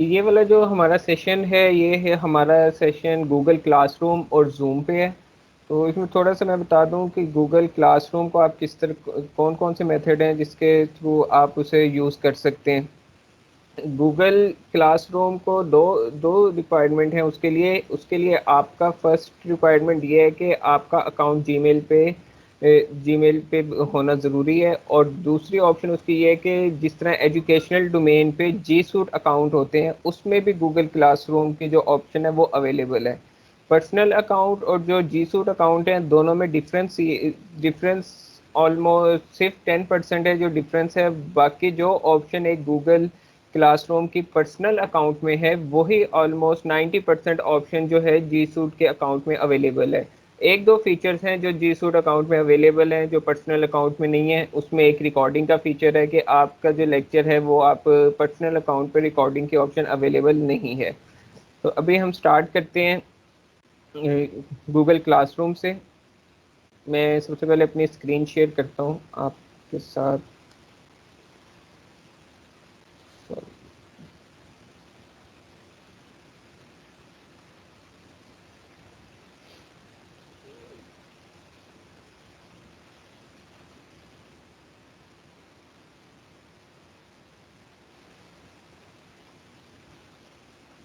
ये वाला जो हमारा सेशन है ये है हमारा सेशन गूगल क्लासरूम और जूम पे है। तो इसमें थोड़ा सा मैं बता दूं कि गूगल क्लासरूम को आप किस तरह कौन कौन से मेथड हैं जिसके थ्रू आप उसे यूज़ कर सकते हैं। गूगल क्लासरूम को दो दो रिक्वायरमेंट है उसके लिए आपका फर्स्ट रिक्वायरमेंट ये है कि आपका अकाउंट जीमेल पे होना ज़रूरी है, और दूसरी ऑप्शन उसकी ये है कि जिस तरह एजुकेशनल डोमेन पे जी सूट अकाउंट होते हैं उसमें भी गूगल क्लासरूम की जो ऑप्शन है वो अवेलेबल है। पर्सनल अकाउंट और जो जी सूट अकाउंट है दोनों में डिफरेंस ऑलमोस्ट सिर्फ 10% है जो डिफरेंस है। बाकी जो ऑप्शन एक गूगल क्लासरूम की पर्सनल अकाउंट में है वही ऑलमोस्ट 90% ऑप्शन जो है जी सूट के अकाउंट में अवेलेबल है। एक दो फीचर्स हैं जो जी सूट अकाउंट में अवेलेबल हैं जो पर्सनल अकाउंट में नहीं है। उसमें एक रिकॉर्डिंग का फीचर है कि आपका जो लेक्चर है वो आप पर्सनल अकाउंट पर रिकॉर्डिंग की ऑप्शन अवेलेबल नहीं है। तो अभी हम स्टार्ट करते हैं गूगल क्लासरूम से। मैं सबसे पहले अपनी स्क्रीन शेयर करता हूँ आपके साथ।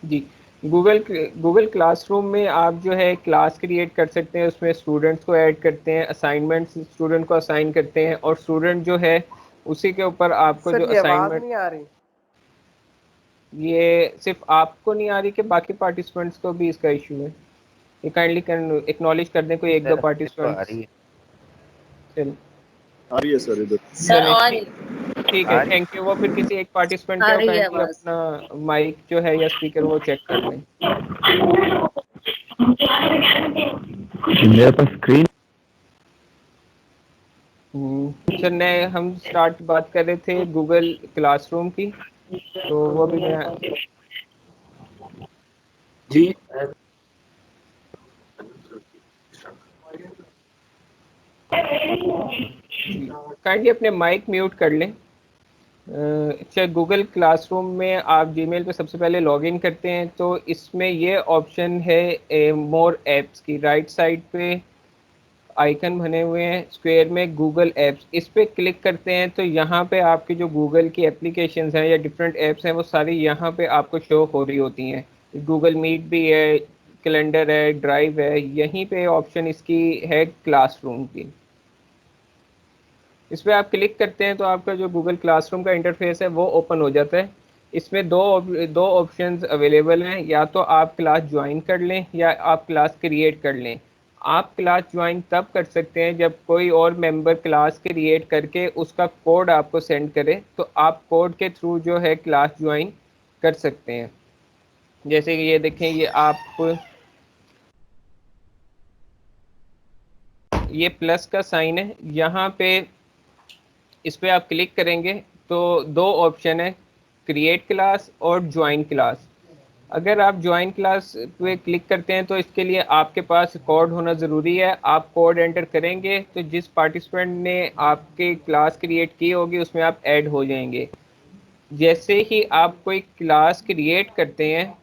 जी, गूगल गूगल क्लासरूम में आप जो है क्लास क्रिएट कर सकते हैं, उसमें स्टूडेंट्स को ऐड करते हैं, असाइनमेंट्स स्टूडेंट को असाइन करते हैं, और स्टूडेंट जो है उसी के ऊपर आपको सर जो ये आवाज असाइनमेंट। नहीं आ रही। ये सिर्फ आपको नहीं आ रही कि बाकी पार्टिसिपेंट्स को भी इसका इशू है? ये काइंडली एक्नॉलेज कर दें कोई एक दो सर मेरे को आ पार्टिसिपेंट्स। रही है। चल आ रही है सर इधर। सर चलें, और ठीक है, आ रही थैंक यू। वो फिर किसी एक पार्टिसिपेंट आ का रही है काइंडली आवाज। अपना माइक जो है या स्पीकर वो चेक कर लें। मेरे पास स्क्रीन। सर नए हम स्टार्ट बात कर रहे थे गूगल क्लासरूम की, तो वो भी मैं जी जी काइंडली अपने माइक म्यूट कर लें। अच्छा, गूगल क्लासरूम में आप जीमेल पे सबसे पहले लॉगिन करते हैं तो इसमें ये ऑप्शन है मोर ऐप्स की राइट साइड पे आइकन बने हुए हैं स्क्वायर में गूगल ऐप्स, इस पे क्लिक करते हैं तो यहाँ पे आपकी जो गूगल की एप्लीकेशंस हैं या डिफरेंट ऐप्स हैं वो सारी यहाँ पे आपको शो हो रही होती हैं। गूगल मीट भी है, कैलेंडर है, ड्राइव है, यहीं पे ऑप्शन इसकी है क्लासरूम की। इस पर आप क्लिक करते हैं तो आपका जो गूगल क्लासरूम का इंटरफेस है वो ओपन हो जाता है। इसमें दो ऑप्शंस अवेलेबल हैं, या तो आप क्लास ज्वाइन कर लें या आप क्लास क्रिएट कर लें। आप क्लास ज्वाइन तब कर सकते हैं जब कोई और मेंबर क्लास क्रिएट करके उसका कोड आपको सेंड करे, तो आप कोड के थ्रू जो है क्लास ज्वाइन कर सकते हैं। जैसे कि ये देखें, ये प्लस का साइन है यहाँ पे, इस पर आप क्लिक करेंगे तो दो ऑप्शन है, क्रिएट क्लास और ज्वाइन क्लास। अगर आप ज्वाइन क्लास पे क्लिक करते हैं तो इसके लिए आपके पास कोड होना ज़रूरी है। आप कोड एंटर करेंगे तो जिस पार्टिसिपेंट ने आपके क्लास क्रिएट की होगी उसमें आप ऐड हो जाएंगे। जैसे ही आप कोई क्लास क्रिएट करते हैं,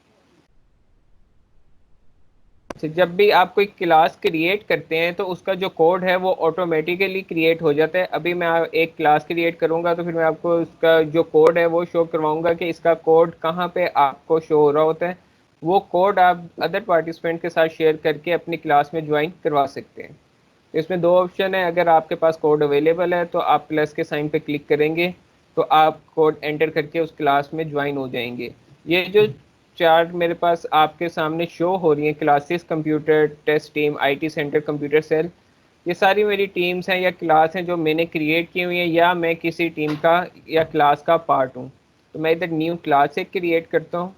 तो जब भी आप कोई क्लास क्रिएट करते हैं तो उसका जो कोड है वो ऑटोमेटिकली क्रिएट हो जाता है। अभी मैं एक क्लास क्रिएट करूंगा तो फिर मैं आपको उसका जो कोड है वो शो करवाऊंगा कि इसका कोड कहाँ पे आपको शो हो रहा होता है। वो कोड आप अदर पार्टिसिपेंट के साथ शेयर करके अपनी क्लास में ज्वाइन करवा सकते हैं। इसमें दो ऑप्शन है, अगर आपके पास कोड अवेलेबल है तो आप प्लस के साइन पे क्लिक करेंगे तो आप कोड एंटर करके उस क्लास में ज्वाइन हो जाएंगे। ये जो चार्ट मेरे पास आपके सामने शो हो रही है, classes computer test team, IT centre, computer cell, ये सारी मेरी टीम्स हैं या क्लास हैं जो मैंने क्रिएट की हुई हैं या मैं किसी टीम का या क्लास का पार्ट हूँ। तो मैं इधर न्यू क्लास एक क्रिएट करता हूँ।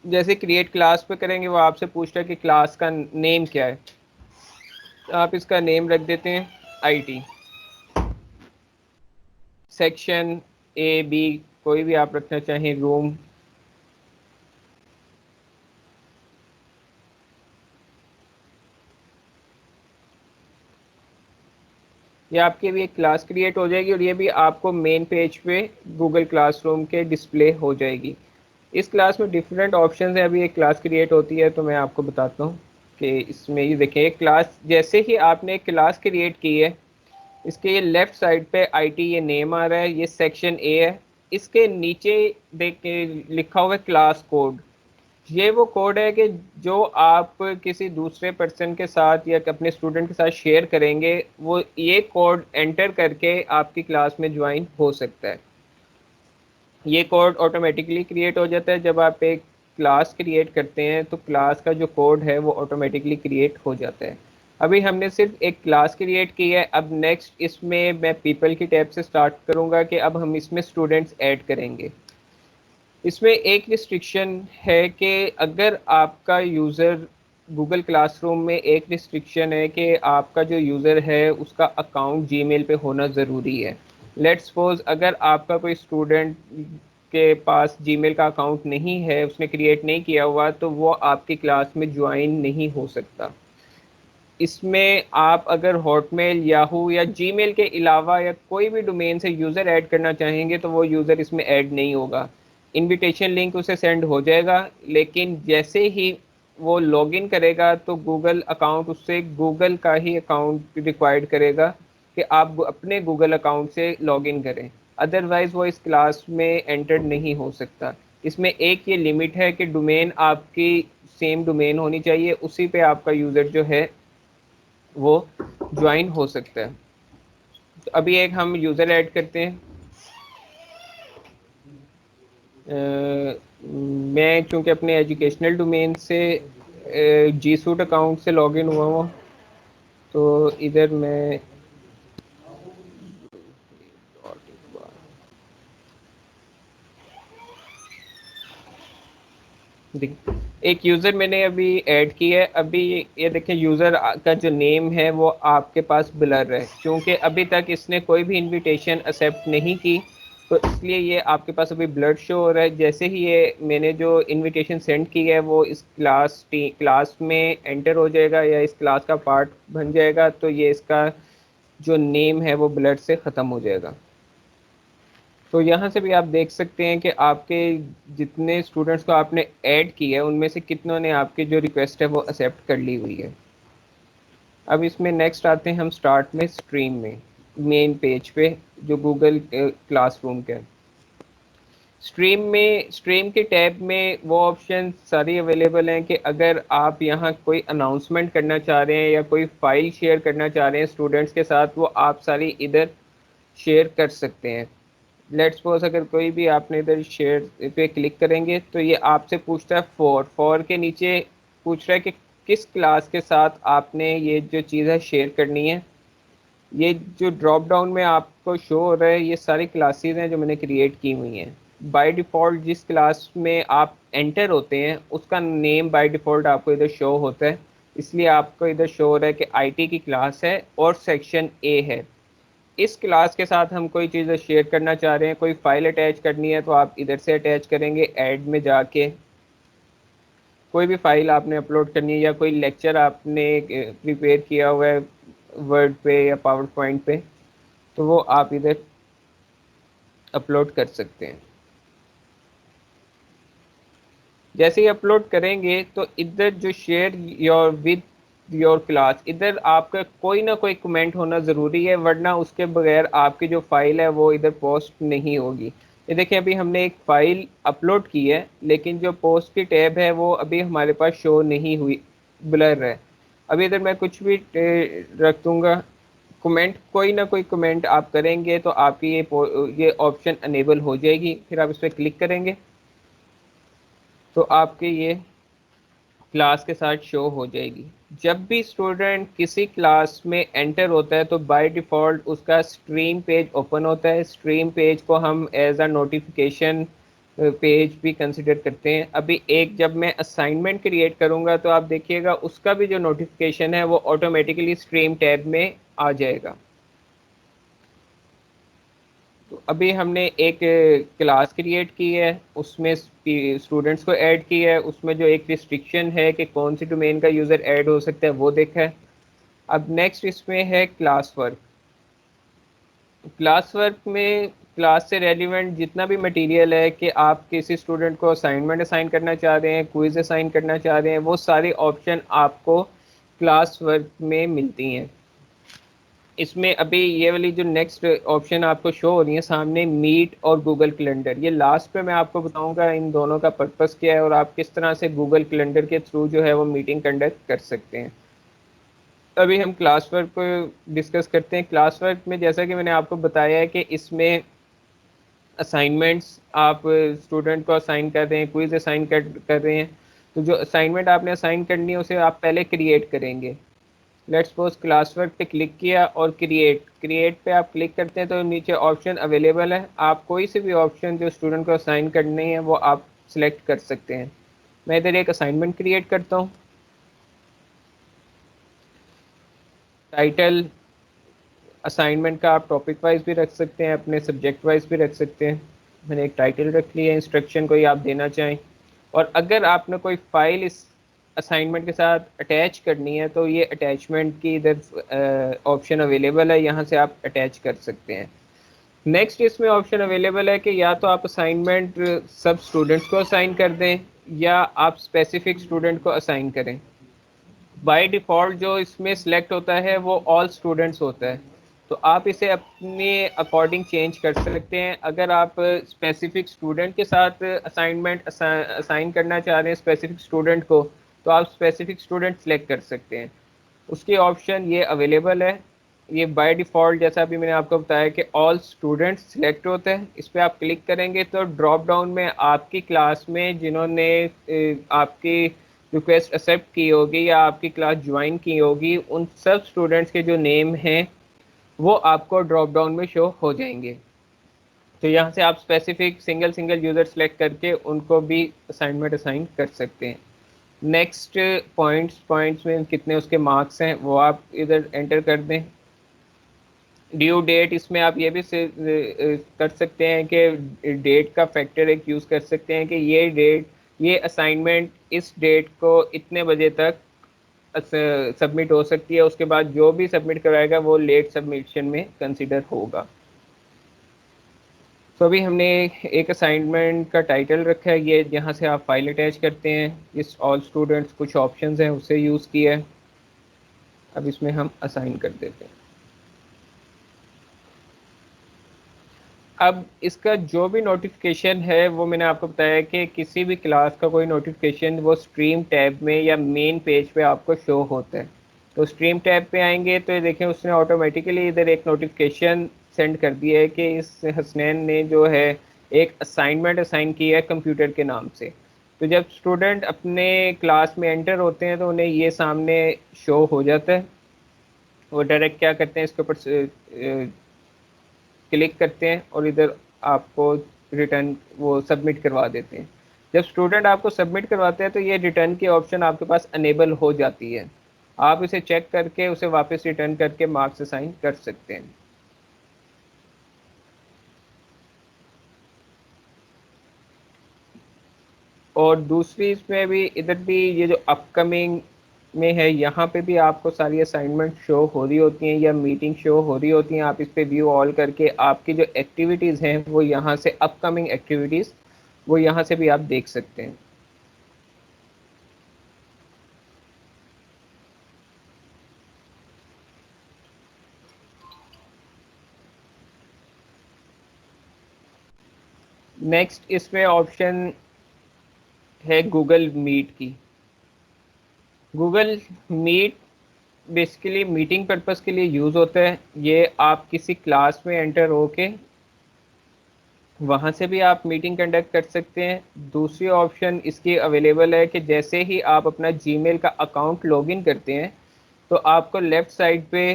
जैसे क्रिएट क्लास पे करेंगे वो आपसे पूछता है कि क्लास का नेम क्या है, तो आप इसका नेम रख देते हैं आईटी। सेक्शन ए बी कोई भी आप रखना चाहें, रूम, ये आपके भी एक क्लास क्रिएट हो जाएगी और ये भी आपको मेन पेज पे गूगल क्लासरूम के डिस्प्ले हो जाएगी। इस क्लास में डिफरेंट ऑप्शंस है। अभी एक क्लास क्रिएट होती है तो मैं आपको बताता हूँ कि इसमें ये देखें, एक क्लास जैसे ही आपने एक क्लास क्रिएट की है, इसके ये लेफ्ट साइड पे आईटी ये नेम आ रहा है, ये सेक्शन ए है। इसके नीचे देख लिखा हुआ है क्लास कोड। ये वो कोड है कि जो आप किसी दूसरे पर्सन के साथ या अपने स्टूडेंट के साथ शेयर करेंगे, वो ये कोड एंटर करके आपकी क्लास में ज्वाइन हो सकता है। ये कोड ऑटोमेटिकली क्रिएट हो जाता है जब आप एक क्लास क्रिएट करते हैं, तो क्लास का जो कोड है वो ऑटोमेटिकली क्रिएट हो जाता है। अभी हमने सिर्फ एक क्लास क्रिएट की है। अब नेक्स्ट इसमें मैं पीपल की टैब से स्टार्ट करूंगा कि अब हम इसमें स्टूडेंट्स ऐड करेंगे। इसमें एक रिस्ट्रिक्शन है कि अगर आपका यूज़र गूगल क्लासरूम में एक रिस्ट्रिक्शन है कि आपका जो यूज़र है उसका अकाउंट जीमेल पे होना ज़रूरी है। लेट्स सपोज अगर आपका कोई स्टूडेंट के पास जीमेल का अकाउंट नहीं है, उसने क्रिएट नहीं किया हुआ, तो वो आपकी क्लास में ज्वाइन नहीं हो सकता। इसमें आप अगर हॉटमेल, याहू या जीमेल के अलावा या कोई भी डोमेन से यूज़र ऐड करना चाहेंगे तो वो यूज़र इसमें ऐड नहीं होगा। इनविटेशन लिंक उसे सेंड हो जाएगा, लेकिन जैसे ही वो लॉगिन करेगा तो गूगल अकाउंट उससे गूगल का ही अकाउंट रिक्वायर्ड करेगा कि आप अपने गूगल अकाउंट से लॉगिन करें, अदरवाइज़ वो इस क्लास में एंटर नहीं हो सकता। इसमें एक ये लिमिट है कि डोमेन आपकी सेम डोमेन होनी चाहिए, उसी पे आपका यूज़र जो है वो ज्वाइन हो सकता है। तो अभी एक हम यूज़र ऐड करते हैं। मैं चूंकि अपने एजुकेशनल डोमेन से जी सूट अकाउंट से लॉगिन हुआ हूँ, तो इधर मैं एक यूज़र मैंने अभी ऐड की है। अभी ये देखें, यूज़र का जो नेम है वो आपके पास ब्लर है, क्योंकि अभी तक इसने कोई भी इनविटेशन एक्सेप्ट नहीं की, तो इसलिए ये आपके पास अभी ब्लर शो हो रहा है। जैसे ही ये मैंने जो इनविटेशन सेंड की है वो इस क्लास में एंटर हो जाएगा या इस क्लास का पार्ट बन जाएगा, तो ये इसका जो नेम है वो ब्लर से ख़त्म हो जाएगा। तो यहाँ से भी आप देख सकते हैं कि आपके जितने स्टूडेंट्स को आपने ऐड किया है उनमें से कितनों ने आपकी जो रिक्वेस्ट है वो एक्सेप्ट कर ली हुई है। अब इसमें नेक्स्ट आते हैं हम स्टार्ट में स्ट्रीम में, मेन पेज पे जो गूगल क्लासरूम का है। स्ट्रीम के टैब में वो ऑप्शन सारी अवेलेबल हैं कि अगर आप यहाँ कोई अनाउंसमेंट करना चाह रहे हैं या कोई फाइल शेयर करना चाह रहे हैं स्टूडेंट्स के साथ, वो आप सारी इधर शेयर कर सकते हैं। लेट्स सपोज अगर कोई भी आपने इधर शेयर पे क्लिक करेंगे तो ये आपसे पूछता है फॉर के नीचे पूछ रहा है कि किस क्लास के साथ आपने ये जो चीज़ है शेयर करनी है। ये जो ड्रॉप डाउन में आपको शो हो रहा है ये सारी क्लासेस हैं जो मैंने क्रिएट की हुई हैं। बाय डिफ़ॉल्ट जिस क्लास में आप एंटर होते हैं उसका नेम बाय डिफ़ॉल्ट आपको इधर शो होता है, इसलिए आपको इधर शो हो रहा है कि आईटी की क्लास है और सेक्शन ए है। इस क्लास के साथ हम कोई चीज़ शेयर करना चाह रहे हैं, कोई फाइल अटैच करनी है, तो आप इधर से अटैच करेंगे ऐड में जाके। कोई भी फाइल आपने अपलोड करनी है या कोई लेक्चर आपने प्रिपेयर किया हुआ है वर्ड पे या पावर पॉइंट पे, तो वो आप इधर अपलोड कर सकते हैं। जैसे ही अपलोड करेंगे तो इधर जो share your with your class, इधर आपका कोई ना कोई कमेंट होना ज़रूरी है, वरना उसके बगैर आपकी जो फाइल है वो इधर पोस्ट नहीं होगी। ये देखिए अभी हमने एक फ़ाइल अपलोड की है, लेकिन जो पोस्ट की टैब है वो अभी हमारे पास शो नहीं हुई, ब्लर है। अभी इधर मैं कुछ भी रख दूँगा, कमेंट कोई ना कोई कमेंट आप करेंगे तो आपकी ये ऑप्शन अनेबल हो जाएगी। फिर आप इस पर क्लिक करेंगे तो आपके ये क्लास के साथ शो हो जाएगी। जब भी स्टूडेंट किसी क्लास में एंटर होता है तो बाय डिफ़ॉल्ट उसका स्ट्रीम पेज ओपन होता है। स्ट्रीम पेज को हम एज अ नोटिफिकेशन पेज भी कंसिडर करते हैं। अभी एक जब मैं असाइनमेंट क्रिएट करूँगा तो आप देखिएगा उसका भी जो नोटिफिकेशन है वो ऑटोमेटिकली स्ट्रीम टैब में आ जाएगा। तो अभी हमने एक क्लास क्रिएट की है, उसमें स्टूडेंट्स को ऐड किया है, उसमें जो एक रिस्ट्रिक्शन है कि कौन सी डोमेन का यूज़र ऐड हो सकता है वो देखा है। अब नेक्स्ट इसमें है क्लास वर्क। क्लास वर्क में क्लास से रेलिवेंट जितना भी मटेरियल है कि आप किसी स्टूडेंट को असाइनमेंट असाइन करना चाह रहे हैं, क्विज असाइन करना चाह रहे हैं, वो सारी ऑप्शन आपको क्लास वर्क में मिलती हैं। इसमें अभी ये वाली जो नेक्स्ट ऑप्शन आपको शो हो रही है सामने, मीट और गूगल कैलेंडर, ये लास्ट पे मैं आपको बताऊंगा इन दोनों का पर्पस क्या है और आप किस तरह से गूगल कैलेंडर के थ्रू जो है वो मीटिंग कंडक्ट कर सकते हैं। अभी हम क्लास वर्क को डिस्कस करते हैं। क्लास वर्क में जैसा कि मैंने आपको बताया है कि इसमें असाइनमेंट्स आप स्टूडेंट को असाइन कर रहे हैं, क्विज असाइन कर रहे हैं, तो जो असाइनमेंट आपने असाइन करनी है उसे आप पहले क्रिएट करेंगे। लेट्स सपोज क्लास वर्क पे क्लिक किया और क्रिएट पे आप क्लिक करते हैं तो नीचे ऑप्शन अवेलेबल है, आप कोई से भी ऑप्शन जो स्टूडेंट को असाइन करनी है वो आप सिलेक्ट कर सकते हैं। मैं इधर एक असाइनमेंट क्रिएट करता हूँ। टाइटल असाइनमेंट का आप टॉपिक वाइज भी रख सकते हैं, अपने सब्जेक्ट वाइज भी रख सकते हैं। मैंने एक टाइटल रख लिया, इंस्ट्रक्शन कोई आप देना चाहें, और अगर आपने कोई फाइल इस असाइनमेंट के साथ अटैच करनी है तो ये अटैचमेंट की इधर ऑप्शन अवेलेबल है, यहाँ से आप अटैच कर सकते हैं। नेक्स्ट इसमें ऑप्शन अवेलेबल है कि या तो आप असाइनमेंट सब स्टूडेंट्स को असाइन कर दें या आप स्पेसिफिक स्टूडेंट को असाइन करें। बाय डिफ़ॉल्ट जो इसमें सिलेक्ट होता है वो ऑल स्टूडेंट्स होता है, तो आप इसे अपने अकॉर्डिंग चेंज कर सकते हैं। अगर आप स्पेसिफिक स्टूडेंट के साथ असाइनमेंट असाइन करना चाह रहे हैं स्पेसिफिक स्टूडेंट को, तो आप स्पेसिफिक स्टूडेंट सेलेक्ट कर सकते हैं। उसकी ऑप्शन ये अवेलेबल है। ये बाय डिफ़ॉल्ट जैसा अभी मैंने आपको बताया कि ऑल स्टूडेंट्स सिलेक्ट होते हैं, इस पर आप क्लिक करेंगे तो ड्रॉप डाउन में आपकी क्लास में जिन्होंने आपकी रिक्वेस्ट एक्सेप्ट की होगी या आपकी क्लास ज्वाइन की होगी, उन सब स्टूडेंट्स के जो नेम हैं वो आपको ड्रॉप डाउन में शो हो जाएंगे। तो यहाँ से आप specific single single user select करके उनको भी असाइनमेंट असाइन कर सकते हैं। नेक्स्ट पॉइंट्स में कितने उसके मार्क्स हैं वो आप इधर एंटर कर दें। ड्यू डेट, इसमें आप ये भी कर सकते हैं कि डेट का फैक्टर एक यूज़ कर सकते हैं कि ये असाइनमेंट इस डेट को इतने बजे तक सबमिट हो सकती है, उसके बाद जो भी सबमिट कराएगा वो लेट सबमिशन में कंसिडर होगा। तो अभी हमने एक असाइनमेंट का टाइटल रखा है, ये यहाँ से आप फाइल अटैच करते हैं, इस ऑल स्टूडेंट्स कुछ ऑप्शंस हैं उसे यूज़ किया है। अब इसमें हम असाइन कर देते हैं। अब इसका जो भी नोटिफिकेशन है वो मैंने आपको बताया कि किसी भी क्लास का कोई नोटिफिकेशन वो स्ट्रीम टैब में या मेन पेज पे आपको शो होता है। तो स्ट्रीम टैब पे आएंगे तो ये देखें उसने ऑटोमेटिकली इधर एक नोटिफिकेशन सेंड कर दिया है कि इस हसनैन ने जो है एक असाइनमेंट असाइन किया है कंप्यूटर के नाम से। तो जब स्टूडेंट अपने क्लास में एंटर होते हैं तो उन्हें ये सामने शो हो जाता है। वो डायरेक्ट क्या करते हैं, इसके ऊपर क्लिक करते हैं और इधर आपको रिटर्न वो सबमिट करवा देते हैं। जब स्टूडेंट आपको सबमिट करवाते हैं तो ये रिटर्न की ऑप्शन आपके पास अनेबल हो जाती है, आप इसे चेक करके उसे वापस रिटर्न करके मार्क्स असाइन कर सकते हैं। और दूसरी इसमें भी इधर भी ये जो अपकमिंग में है यहाँ पे भी आपको सारी असाइनमेंट शो हो रही होती हैं या मीटिंग शो हो रही होती हैं। आप इस पे व्यू ऑल करके आपकी जो एक्टिविटीज़ हैं वो यहाँ से अपकमिंग एक्टिविटीज़ वो यहाँ से भी आप देख सकते हैं। नेक्स्ट इसमें ऑप्शन है गूगल मीट की। Google meet basically meeting purpose के लिए यूज़ होता है। ये आप किसी क्लास में एंटर होके वहाँ से भी आप मीटिंग कंडक्ट कर सकते हैं। दूसरी ऑप्शन इसकी अवेलेबल है कि जैसे ही आप अपना जीमेल का अकाउंट लॉगिन करते हैं तो आपको लेफ़्ट साइड पे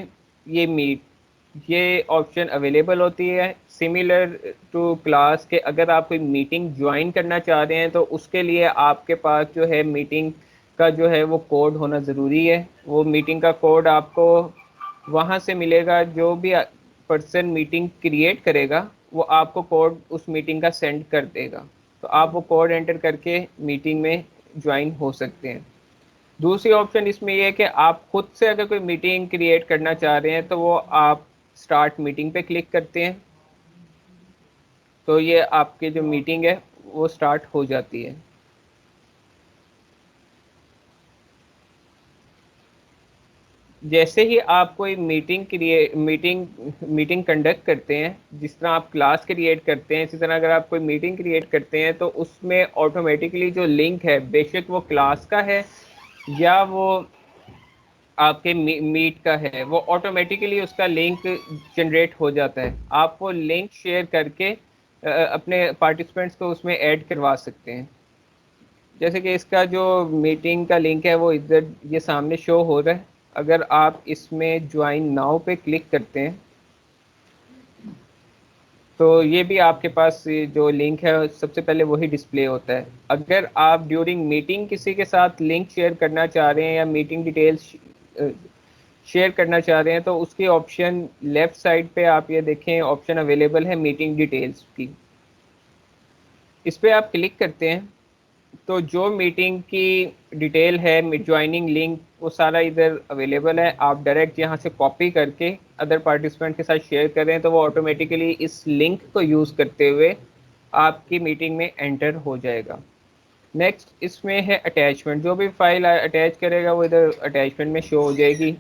ये ऑप्शन अवेलेबल होती है। सिमिलर टू क्लास के अगर आप कोई मीटिंग ज्वाइन करना चाह रहे हैं तो उसके लिए आपके पास जो है मीटिंग का जो है वो कोड होना ज़रूरी है। वो मीटिंग का कोड आपको वहाँ से मिलेगा, जो भी पर्सन मीटिंग क्रिएट करेगा वो आपको कोड उस मीटिंग का सेंड कर देगा, तो आप वो कोड एंटर करके मीटिंग में ज्वाइन हो सकते हैं। दूसरी ऑप्शन इसमें यह है कि आप खुद से अगर कोई मीटिंग क्रिएट करना चाह रहे हैं तो वो आप स्टार्ट मीटिंग पे क्लिक करते हैं। तो ये आपकी जो मीटिंग है वो स्टार्ट हो जाती है। जैसे ही आप कोई मीटिंग कंडक्ट करते हैं, जिस तरह आप क्लास क्रिएट करते हैं, इसी तरह अगर आप कोई मीटिंग क्रिएट करते हैं तो उसमें ऑटोमेटिकली जो लिंक है, बेशक वो क्लास का है या वो आपके मीट का है, वो ऑटोमेटिकली उसका लिंक जनरेट हो जाता है। आप वो लिंक शेयर करके अपने पार्टिसिपेंट्स को उसमें ऐड करवा सकते हैं। जैसे कि इसका जो मीटिंग का लिंक है वो इधर ये सामने शो हो रहा है। अगर आप इसमें ज्वाइन नाउ पे क्लिक करते हैं तो ये भी आपके पास ये जो लिंक है सबसे पहले वही डिस्प्ले होता है। अगर आप ड्यूरिंग मीटिंग किसी के साथ लिंक शेयर करना चाह रहे हैं या मीटिंग डिटेल्स शेयर करना चाह रहे हैं तो उसकी ऑप्शन लेफ्ट साइड पे आप ये देखें, ऑप्शन अवेलेबल है मीटिंग डिटेल्स की। इस पर आप क्लिक करते हैं तो जो मीटिंग की डिटेल है, ज्वाइनिंग लिंक, वो सारा इधर अवेलेबल है। आप डायरेक्ट यहाँ से कॉपी करके अदर पार्टिसिपेंट के साथ शेयर करें तो वो ऑटोमेटिकली इस लिंक को यूज़ करते हुए आपकी मीटिंग में एंटर हो जाएगा। नेक्स्ट इसमें है अटैचमेंट। जो भी फाइल अटैच करेगा वो इधर अटैचमेंट में शो हो जाएगी।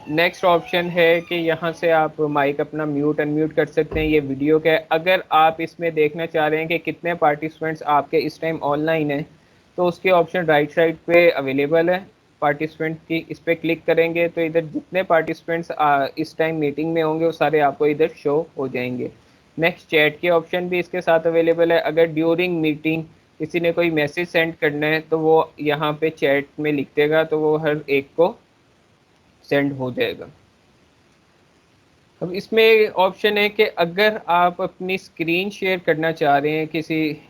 नेक्स्ट ऑप्शन है कि यहाँ से आप माइक अपना म्यूट अनम्यूट कर सकते हैं। ये वीडियो का है। अगर आप इसमें देखना चाह रहे हैं कि कितने पार्टिसिपेंट्स आपके इस टाइम ऑनलाइन हैं तो उसके ऑप्शन राइट साइड पे अवेलेबल है पार्टिसिपेंट की। इस पर क्लिक करेंगे तो इधर जितने पार्टिसिपेंट्स इस टाइम मीटिंग में होंगे वो सारे आपको इधर शो हो जाएंगे। नेक्स्ट चैट के ऑप्शन भी इसके साथ अवेलेबल है। अगर ड्यूरिंग मीटिंग किसी ने कोई मैसेज सेंड करना है तो वो यहाँ पे चैट में लिख देगा तो वो हर एक को सेंड हो जाएगा। अब इसमें ऑप्शन है कि अगर आप अपनी स्क्रीन शेयर करना चाह रहे हैं किसी,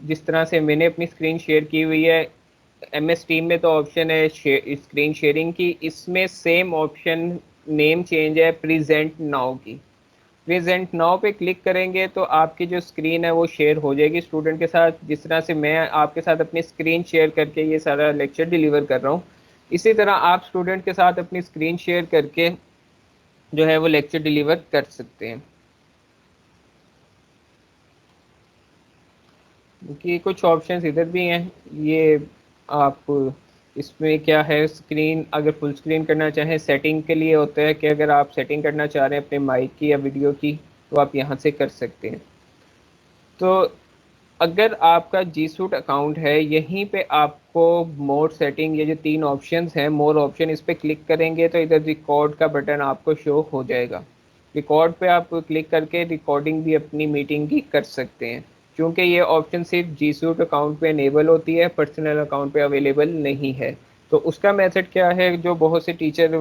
जिस तरह से मैंने अपनी स्क्रीन शेयर की हुई है MS टीम में, तो ऑप्शन है स्क्रीन शेयरिंग की। इसमें सेम ऑप्शन, नेम चेंज है प्रेजेंट नाउ की। प्रेजेंट नाउ पे क्लिक करेंगे तो आपकी जो स्क्रीन है वो शेयर हो जाएगी स्टूडेंट के साथ। जिस तरह से मैं आपके साथ अपनी स्क्रीन शेयर करके ये सारा लेक्चर डिलीवर कर रहा हूँ, इसी तरह आप स्टूडेंट के साथ अपनी स्क्रीन शेयर करके जो है वो लेक्चर डिलीवर कर सकते हैं। कि कुछ ऑप्शंस इधर भी हैं। ये आप इसमें क्या है, स्क्रीन अगर फुल स्क्रीन करना चाहें, सेटिंग के लिए होता है कि अगर आप सेटिंग करना चाह रहे हैं अपने माइक की या वीडियो की तो आप यहाँ से कर सकते हैं। तो अगर आपका जी सूट अकाउंट है, यहीं पे आपको मोर सेटिंग, ये जो तीन ऑप्शंस हैं मोर ऑप्शन, इस पर क्लिक करेंगे तो इधर रिकॉर्ड का बटन आपको शो हो जाएगा। रिकॉर्ड पे आप क्लिक करके रिकॉर्डिंग भी अपनी मीटिंग की कर सकते हैं। क्योंकि ये ऑप्शन सिर्फ जी सूट अकाउंट पे इनेबल होती है, पर्सनल अकाउंट पे अवेलेबल नहीं है। तो उसका मेथड क्या है, जो बहुत से टीचर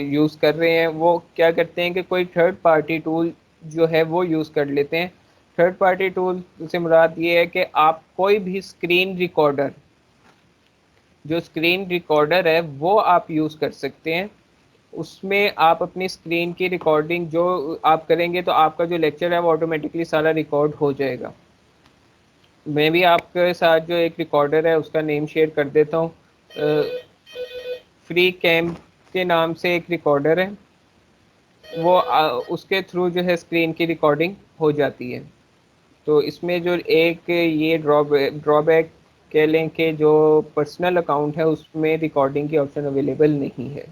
यूज़ कर रहे हैं, वो क्या करते हैं कि कोई थर्ड पार्टी टूल जो है वो यूज़ कर लेते हैं। थर्ड पार्टी टूल से मुराद ये है कि आप कोई भी स्क्रीन रिकॉर्डर, जो स्क्रीन रिकॉर्डर है वो आप यूज़ कर सकते हैं। उसमें आप अपनी स्क्रीन की रिकॉर्डिंग जो आप करेंगे तो आपका जो लेक्चर है वो ऑटोमेटिकली सारा रिकॉर्ड हो जाएगा। मैं भी आपके साथ जो एक रिकॉर्डर है उसका नेम शेयर कर देता हूँ। फ्री कैम के नाम से एक रिकॉर्डर है, वो उसके थ्रू जो है स्क्रीन की रिकॉर्डिंग हो जाती है। तो इसमें जो एक ये ड्रॉबैक कह लें कि जो पर्सनल अकाउंट है उसमें रिकॉर्डिंग की ऑप्शन अवेलेबल नहीं है।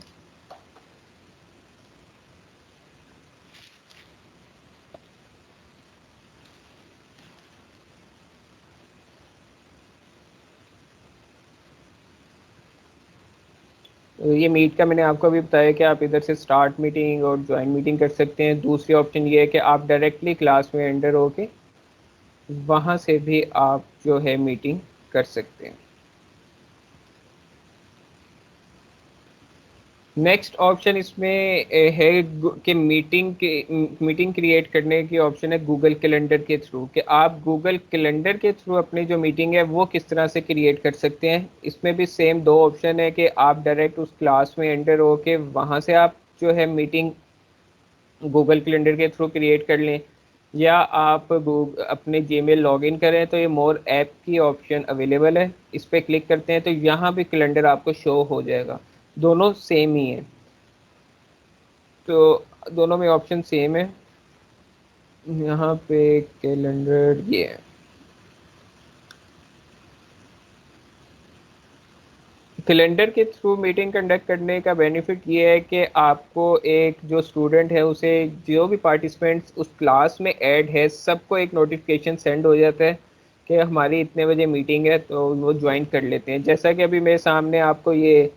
तो ये मीट का मैंने आपको अभी बताया कि आप इधर से स्टार्ट मीटिंग और ज्वाइन मीटिंग कर सकते हैं। दूसरी ऑप्शन ये है कि आप डायरेक्टली क्लास में एंटर होके वहाँ से भी आप जो है मीटिंग कर सकते हैं। नेक्स्ट ऑप्शन इसमें है कि मीटिंग क्रिएट करने की ऑप्शन है गूगल कैलेंडर के थ्रू, कि आप गूगल कैलेंडर के थ्रू अपनी जो मीटिंग है वो किस तरह से क्रिएट कर सकते हैं। इसमें भी सेम दो ऑप्शन है कि आप डायरेक्ट उस क्लास में एंटर हो के वहाँ से आप जो है मीटिंग गूगल कैलेंडर के थ्रू क्रिएट कर लें, या आप अपने जीमेल लॉगिन करें तो ये मोर ऐप की ऑप्शन अवेलेबल है। इस पर क्लिक करते हैं तो यहाँ भी कैलेंडर आपको शो हो जाएगा। दोनों सेम ही है, तो दोनों में ऑप्शन सेम है। यहाँ पे कैलेंडर ये है। कैलेंडर के थ्रू मीटिंग कंडक्ट करने का बेनिफिट ये है कि आपको एक जो स्टूडेंट है उसे जो भी पार्टिसिपेंट्स उस क्लास में ऐड है सबको एक नोटिफिकेशन सेंड हो जाता है कि हमारी इतने बजे मीटिंग है, तो वो ज्वाइन कर लेते हैं। जैसा कि अभी मेरे सामने आपको ये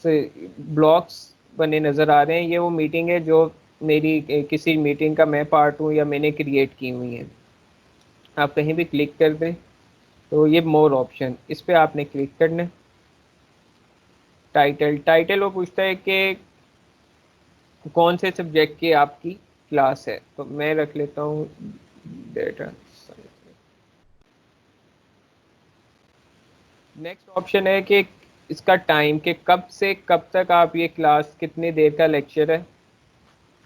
ब्लॉक्स बने नज़र आ रहे हैं, ये वो मीटिंग है जो मेरी किसी मीटिंग का मैं पार्ट हूँ या मैंने क्रिएट की हुई है। आप कहीं भी क्लिक कर दें तो ये मोर ऑप्शन, इस पर आपने क्लिक करना है। टाइटल, टाइटल वो पूछता है कि कौन से सब्जेक्ट की आपकी क्लास है, तो मैं रख लेता हूँ डेटा। नेक्स्ट ऑप्शन है कि इसका टाइम, कि कब से कब तक आप ये क्लास, कितनी देर का लेक्चर है,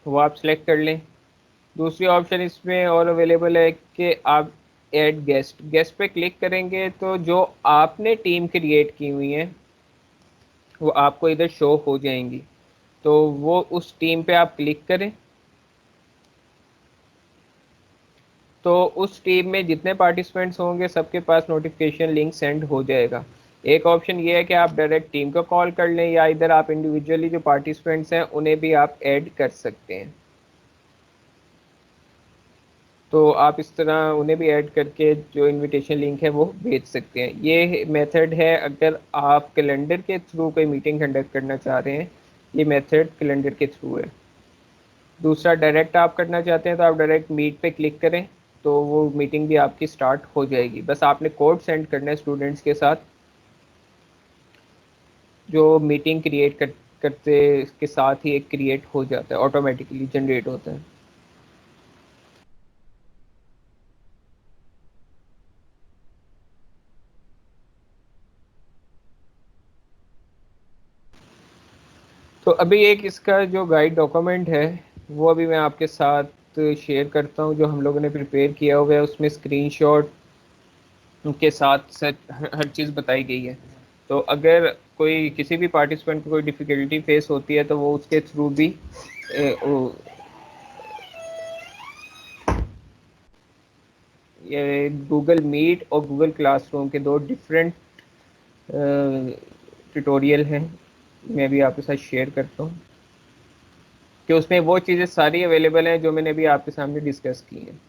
वो आप सेलेक्ट कर लें। दूसरी ऑप्शन इसमें और अवेलेबल है कि आप ऐड गेस्ट, गेस्ट पे क्लिक करेंगे तो जो आपने टीम क्रिएट की हुई है वो आपको इधर शो हो जाएंगी, तो वो उस टीम पे आप क्लिक करें तो उस टीम में जितने पार्टिसिपेंट्स होंगे सबके पास नोटिफिकेशन लिंक सेंड हो जाएगा। एक ऑप्शन ये है कि आप डायरेक्ट टीम को कॉल कर लें, या इधर आप इंडिविजुअली जो पार्टिसिपेंट्स हैं उन्हें भी आप ऐड कर सकते हैं। तो आप इस तरह उन्हें भी ऐड करके जो इनविटेशन लिंक है वो भेज सकते हैं। ये मेथड है अगर आप कैलेंडर के थ्रू कोई मीटिंग कंडक्ट करना चाह रहे हैं, ये मेथड कैलेंडर के थ्रू है। दूसरा, डायरेक्ट आप करना चाहते हैं तो आप डायरेक्ट मीट पे क्लिक करें तो वो मीटिंग भी आपकी स्टार्ट हो जाएगी। बस आपने कोड सेंड करना है स्टूडेंट्स के साथ, जो मीटिंग क्रिएट करते के साथ ही एक क्रिएट हो जाता है, ऑटोमेटिकली जनरेट होता है। तो अभी एक इसका जो गाइड डॉक्यूमेंट है वो अभी मैं आपके साथ शेयर करता हूँ, जो हम लोगों ने प्रिपेयर किया हुआ है। उसमें स्क्रीनशॉट के साथ सच हर चीज़ बताई गई है। तो अगर कोई किसी भी पार्टिसिपेंट को कोई डिफ़िकल्टी फेस होती है तो वो उसके थ्रू भी ये गूगल मीट और गूगल क्लासरूम के दो डिफरेंट ट्यूटोरियल हैं, मैं भी आपके साथ शेयर करता हूँ कि उसमें वो चीज़ें सारी अवेलेबल हैं जो मैंने अभी आपके सामने डिस्कस की हैं।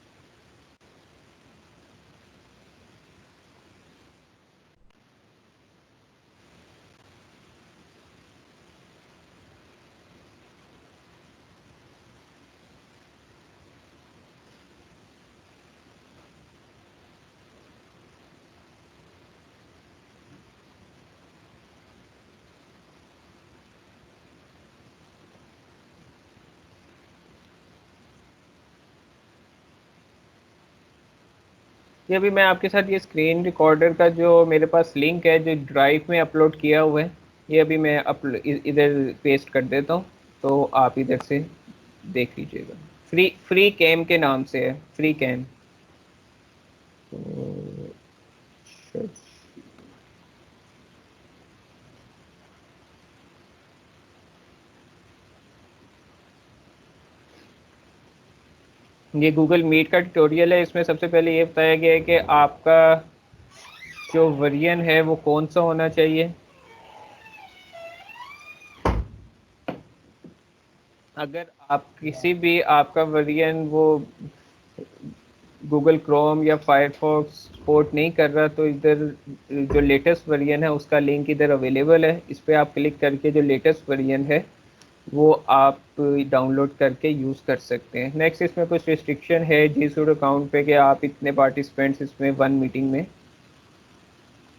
ये अभी मैं आपके साथ ये स्क्रीन रिकॉर्डर का जो मेरे पास लिंक है जो ड्राइव में अपलोड किया हुआ है, ये अभी मैं इधर पेस्ट कर देता हूँ, तो आप इधर से देख लीजिएगा। फ्री कैम के नाम से है, फ्री कैम। तो ये गूगल मीट का ट्यूटोरियल है। इसमें सबसे पहले ये बताया गया है कि आपका जो वर्जन है वो कौन सा होना चाहिए। अगर आप किसी भी आपका वर्जन वो गूगल क्रोम या फायरफॉक्स सपोर्ट नहीं कर रहा, तो इधर जो लेटेस्ट वर्जन है उसका लिंक इधर अवेलेबल है। इस पर आप क्लिक करके जो लेटेस्ट वर्जन है वो आप डाउनलोड करके यूज़ कर सकते हैं। नेक्स्ट, इसमें कुछ रिस्ट्रिक्शन है जी सूट अकाउंट पे कि आप इतने पार्टिसिपेंट्स इसमें वन मीटिंग में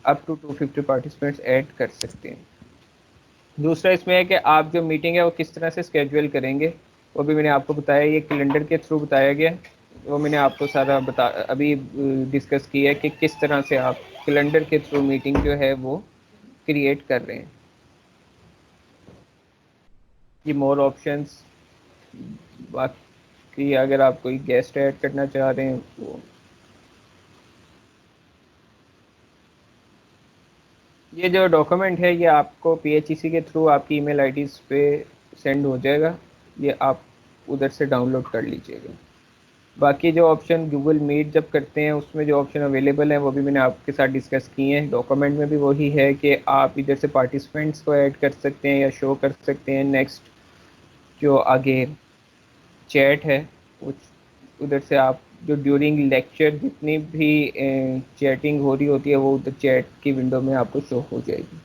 अप टू 250 पार्टिसिपेंट्स ऐड कर सकते हैं। दूसरा इसमें है कि आप जो मीटिंग है वो किस तरह से स्केड्यूल करेंगे, वो भी मैंने आपको बताया, ये कैलेंडर के थ्रू बताया गया। वो मैंने आपको सारा अभी डिस्कस किया है कि किस तरह से आप कैलेंडर के थ्रू मीटिंग जो है वो क्रिएट कर रहे हैं। ये मोर ऑप्शंस, बाकी अगर आप कोई गेस्ट ऐड करना चाह रहे हैं वो, ये जो डॉक्यूमेंट है ये आपको PHEC के थ्रू आपकी ईमेल आईडीज़ पे सेंड हो जाएगा, ये आप उधर से डाउनलोड कर लीजिएगा। बाकी जो ऑप्शन गूगल मीट जब करते हैं उसमें जो ऑप्शन अवेलेबल है वो भी मैंने आपके साथ डिस्कस किए हैं। डॉक्यूमेंट में भी वही है कि आप इधर से पार्टिसिपेंट्स को ऐड कर सकते हैं या शो कर सकते हैं। नेक्स्ट जो आगे चैट है उस उधर से आप जो ड्यूरिंग लेक्चर जितनी भी चैटिंग हो रही होती है वो उधर चैट की विंडो में आपको शो हो जाएगी।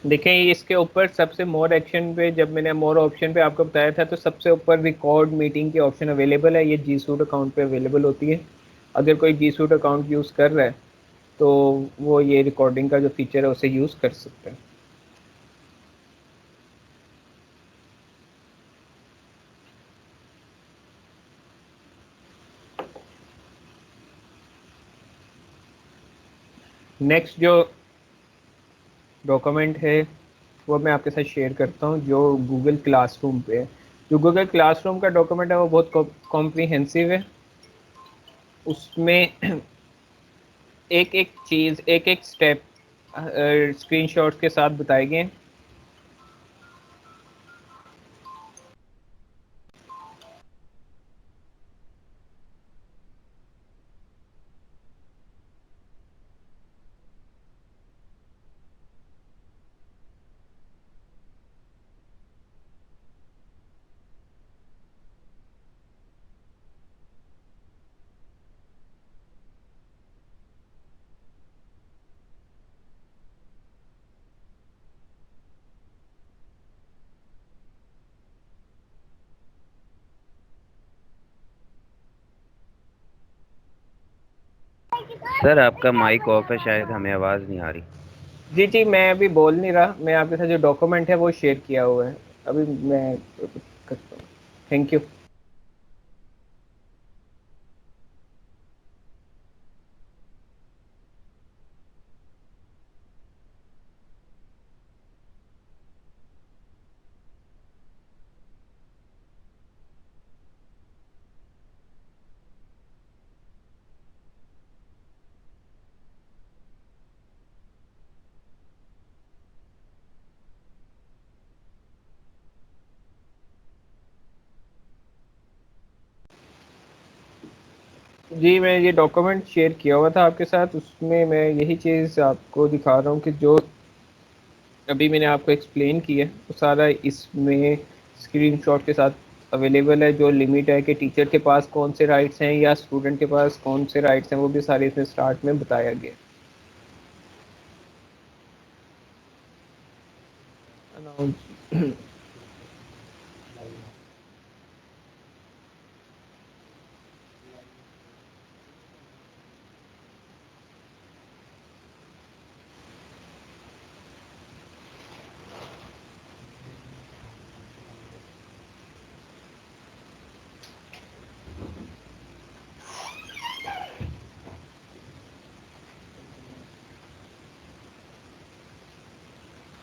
देखें इसके ऊपर सबसे मोर एक्शन पे जब मैंने मोर ऑप्शन पे आपको बताया था तो सबसे ऊपर रिकॉर्ड मीटिंग की ऑप्शन अवेलेबल है। ये जी सूट अकाउंट पे अवेलेबल होती है। अगर कोई जी सूट अकाउंट यूज़ कर रहा है तो वो ये रिकॉर्डिंग का जो फीचर है उसे यूज़ कर सकते हैं। नेक्स्ट जो डॉक्यूमेंट है वो मैं आपके साथ शेयर करता हूँ जो गूगल क्लासरूम पे है। जो गूगल क्लासरूम का डॉक्यूमेंट है वो बहुत कॉम्प्रिहेंसिव है। उसमें एक एक चीज़ एक एक स्टेप स्क्रीनशॉट्स के साथ बताए गए हैं। सर आपका माइक ऑफ है, शायद हमें आवाज़ नहीं आ रही। जी जी, मैं अभी बोल नहीं रहा, मैं आपके साथ जो डॉक्यूमेंट है वो शेयर किया हुआ है। अभी मैं करता हूँ। Thank you. जी मैं ये डॉक्यूमेंट शेयर किया हुआ था आपके साथ, उसमें मैं यही चीज़ आपको दिखा रहा हूँ कि जो अभी मैंने आपको एक्सप्लेन किया है वो सारा इसमें स्क्रीनशॉट के साथ अवेलेबल है। जो लिमिट है कि टीचर के पास कौन से राइट्स हैं या स्टूडेंट के पास कौन से राइट्स हैं वो भी सारे इसमें स्टार्ट में बताया गया है।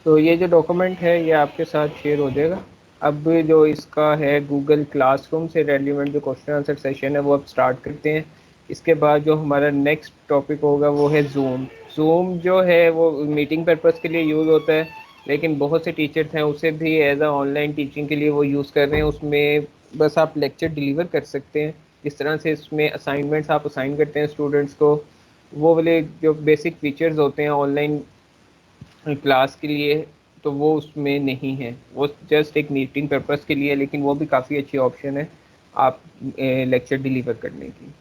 तो ये जो डॉक्यूमेंट है ये आपके साथ शेयर हो जाएगा। अब जो इसका है गूगल क्लासरूम से रेलिवेंट जो क्वेश्चन आंसर सेशन है वो अब स्टार्ट करते हैं। इसके बाद जो हमारा नेक्स्ट टॉपिक होगा वो है जूम। जूम जो है वो मीटिंग पर्पज़ के लिए यूज़ होता है, लेकिन बहुत से टीचर्स हैं उसे भी एज अ ऑनलाइन टीचिंग के लिए वो यूज़ कर रहे हैं। उसमें बस आप लेक्चर डिलीवर कर सकते हैं। जिस तरह से इसमें असाइनमेंट्स आप असाइन करते हैं स्टूडेंट्स को, वो वाले जो बेसिक फीचर्स होते हैं ऑनलाइन क्लास के लिए तो वो उसमें नहीं है। वो जस्ट एक मीटिंग पर्पस के लिए है, लेकिन वो भी काफ़ी अच्छी ऑप्शन है आप लेक्चर डिलीवर करने की।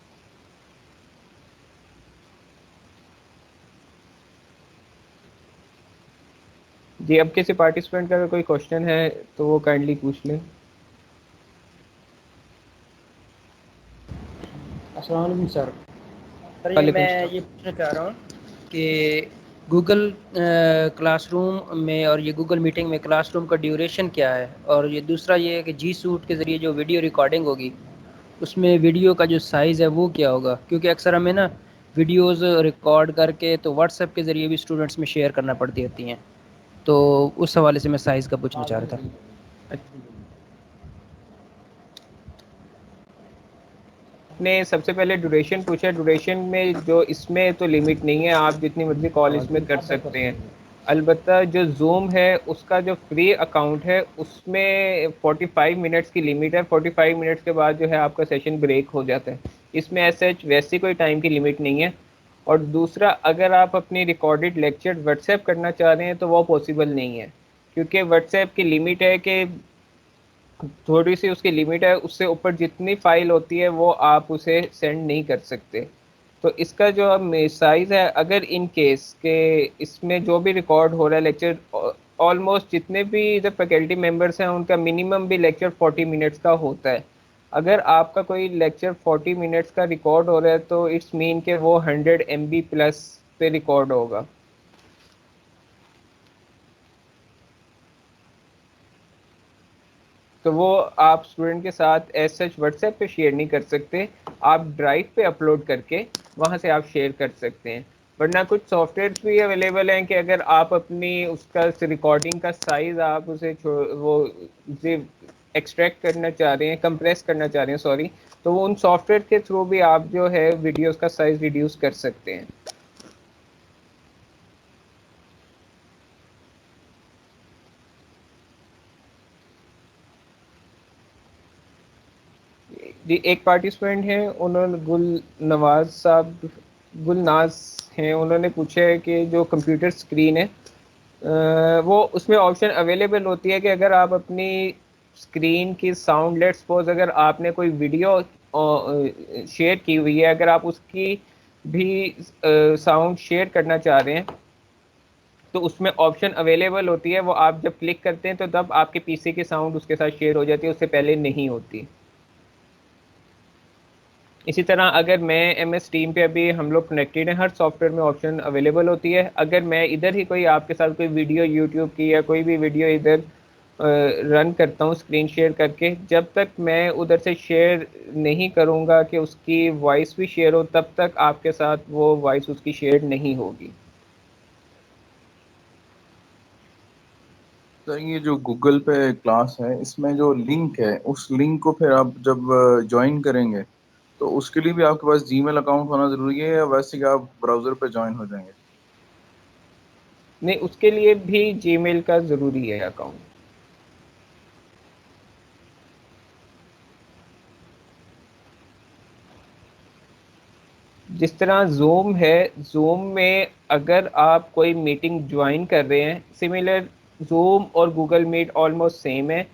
जी अब किसी पार्टिसिपेंट का अगर कोई क्वेश्चन है तो वो काइंडली पूछ लें। अस्सलाम वालेकुम सर। सर ये वालेकुम मैं सलाम। ये पूछना चाह रहा हूँ कि गूगल क्लासरूम में और ये गूगल मीटिंग में क्लासरूम का ड्यूरेशन क्या है, और ये दूसरा ये है कि जी सूट के ज़रिए जो वीडियो रिकॉर्डिंग होगी उसमें वीडियो का जो साइज़ है वो क्या होगा, क्योंकि अक्सर हमें ना वीडियोस रिकॉर्ड करके तो व्हाट्सएप के ज़रिए भी स्टूडेंट्स में शेयर करना पड़ती होती हैं, तो उस हवाले से मैं साइज़ का पूछना चाह रहा था। आपने सबसे पहले ड्यूरेशन पूछा। ड्यूरेशन में जो इसमें तो लिमिट नहीं है, आप जितनी मर्जी कॉल इसमें कर सकते हैं। अलबत्ता जो जूम है उसका जो फ्री अकाउंट है उसमें 45 मिनट्स की लिमिट है। 45 मिनट्स के बाद जो है आपका सेशन ब्रेक हो जाता है। इसमें ऐसे वैसी कोई टाइम की लिमिट नहीं है। और दूसरा, अगर आप अपनी रिकॉर्डेड लेक्चर व्हाट्सएप करना चाह रहे हैं तो वो पॉसिबल नहीं है, क्योंकि व्हाट्सएप की लिमिट है कि थोड़ी सी उसकी लिमिट है, उससे ऊपर जितनी फाइल होती है वो आप उसे सेंड नहीं कर सकते। तो इसका जो अब साइज है, अगर इन केस के इसमें जो भी रिकॉर्ड हो रहा है लेक्चर, ऑलमोस्ट जितने भी इधर फैकल्टी मेंबर्स हैं उनका मिनिमम भी लेक्चर 40 मिनट्स का होता है। अगर आपका कोई लेक्चर 40 मिनट्स का रिकॉर्ड हो रहा है तो इट्स मीन के वो 100 MB प्लस पे रिकॉर्ड होगा। तो वो आप स्टूडेंट के साथ एज सच व्हाट्सएप पे शेयर नहीं कर सकते, आप ड्राइव पे अपलोड करके वहाँ से आप शेयर कर सकते हैं। वरना कुछ सॉफ्टवेयर भी अवेलेबल हैं कि अगर आप अपनी उसका रिकॉर्डिंग का साइज़ आप उसे वो उसे एक्सट्रैक्ट करना चाह रहे हैं, कंप्रेस करना चाह रहे हैं, सॉरी, तो वो उन सॉफ्टवेयर के थ्रू भी आप जो है वीडियोस का साइज़ रिड्यूस कर सकते हैं। जी, एक पार्टिसिपेंट हैं, उन्होंने नवाज साहब, गुलनाज हैं, उन्होंने पूछा है कि जो कंप्यूटर स्क्रीन है वो उसमें ऑप्शन अवेलेबल होती है कि अगर आप अपनी स्क्रीन की साउंड, लेट्स सपोज अगर आपने कोई वीडियो शेयर की हुई है, अगर आप उसकी भी साउंड शेयर करना चाह रहे हैं तो उसमें ऑप्शन अवेलेबल होती है। वो आप जब क्लिक करते हैं तो तब आपके पीसी की साउंड उसके साथ शेयर हो जाती है, उससे पहले नहीं होती। इसी तरह अगर मैं MS टीम पे, अभी हम लोग कनेक्टेड हैं, हर सॉफ्टवेयर में ऑप्शन अवेलेबल होती है। अगर मैं इधर ही कोई आपके साथ कोई वीडियो यूट्यूब की या कोई भी वीडियो इधर रन करता हूँ स्क्रीन शेयर करके, जब तक मैं उधर से शेयर नहीं करूँगा कि उसकी वॉइस भी शेयर हो, तब तक आपके साथ वो वॉइस उसकी शेयर नहीं होगी। सर ये जो गूगल पे क्लास है इसमें जो लिंक है उस लिंक को फिर आप जब ज्वाइन करेंगे तो उसके लिए भी आपके पास जीमेल अकाउंट होना जरूरी है, या वैसे ही आप ब्राउजर पे ज्वाइन हो जाएंगे? नहीं, उसके लिए भी जीमेल का ज़रूरी है अकाउंट। जिस तरह जूम है, जूम में अगर आप कोई मीटिंग ज्वाइन कर रहे हैं, सिमिलर, जूम और गूगल मीट ऑलमोस्ट सेम है।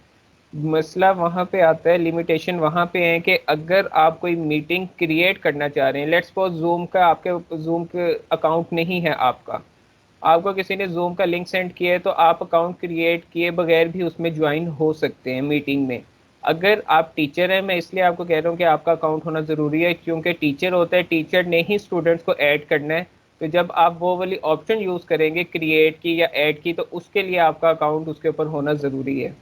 मसला वहाँ पे आता है, लिमिटेशन वहाँ पे है कि अगर आप कोई मीटिंग क्रिएट करना चाह रहे हैं, लेट्स सपोज जूम का आपके जूम के अकाउंट नहीं है आपका, आपको किसी ने जूम का लिंक सेंड किया है, तो आप अकाउंट क्रिएट किए बगैर भी उसमें ज्वाइन हो सकते हैं मीटिंग में। अगर आप टीचर हैं, मैं इसलिए आपको कह रहा हूँ कि आपका अकाउंट होना ज़रूरी है, क्योंकि टीचर होता है, टीचर ने ही स्टूडेंट्स को ऐड करना है। तो जब आप वो वाली ऑप्शन यूज़ करेंगे क्रिएट की या ऐड की, तो उसके लिए आपका अकाउंट उसके ऊपर होना ज़रूरी है।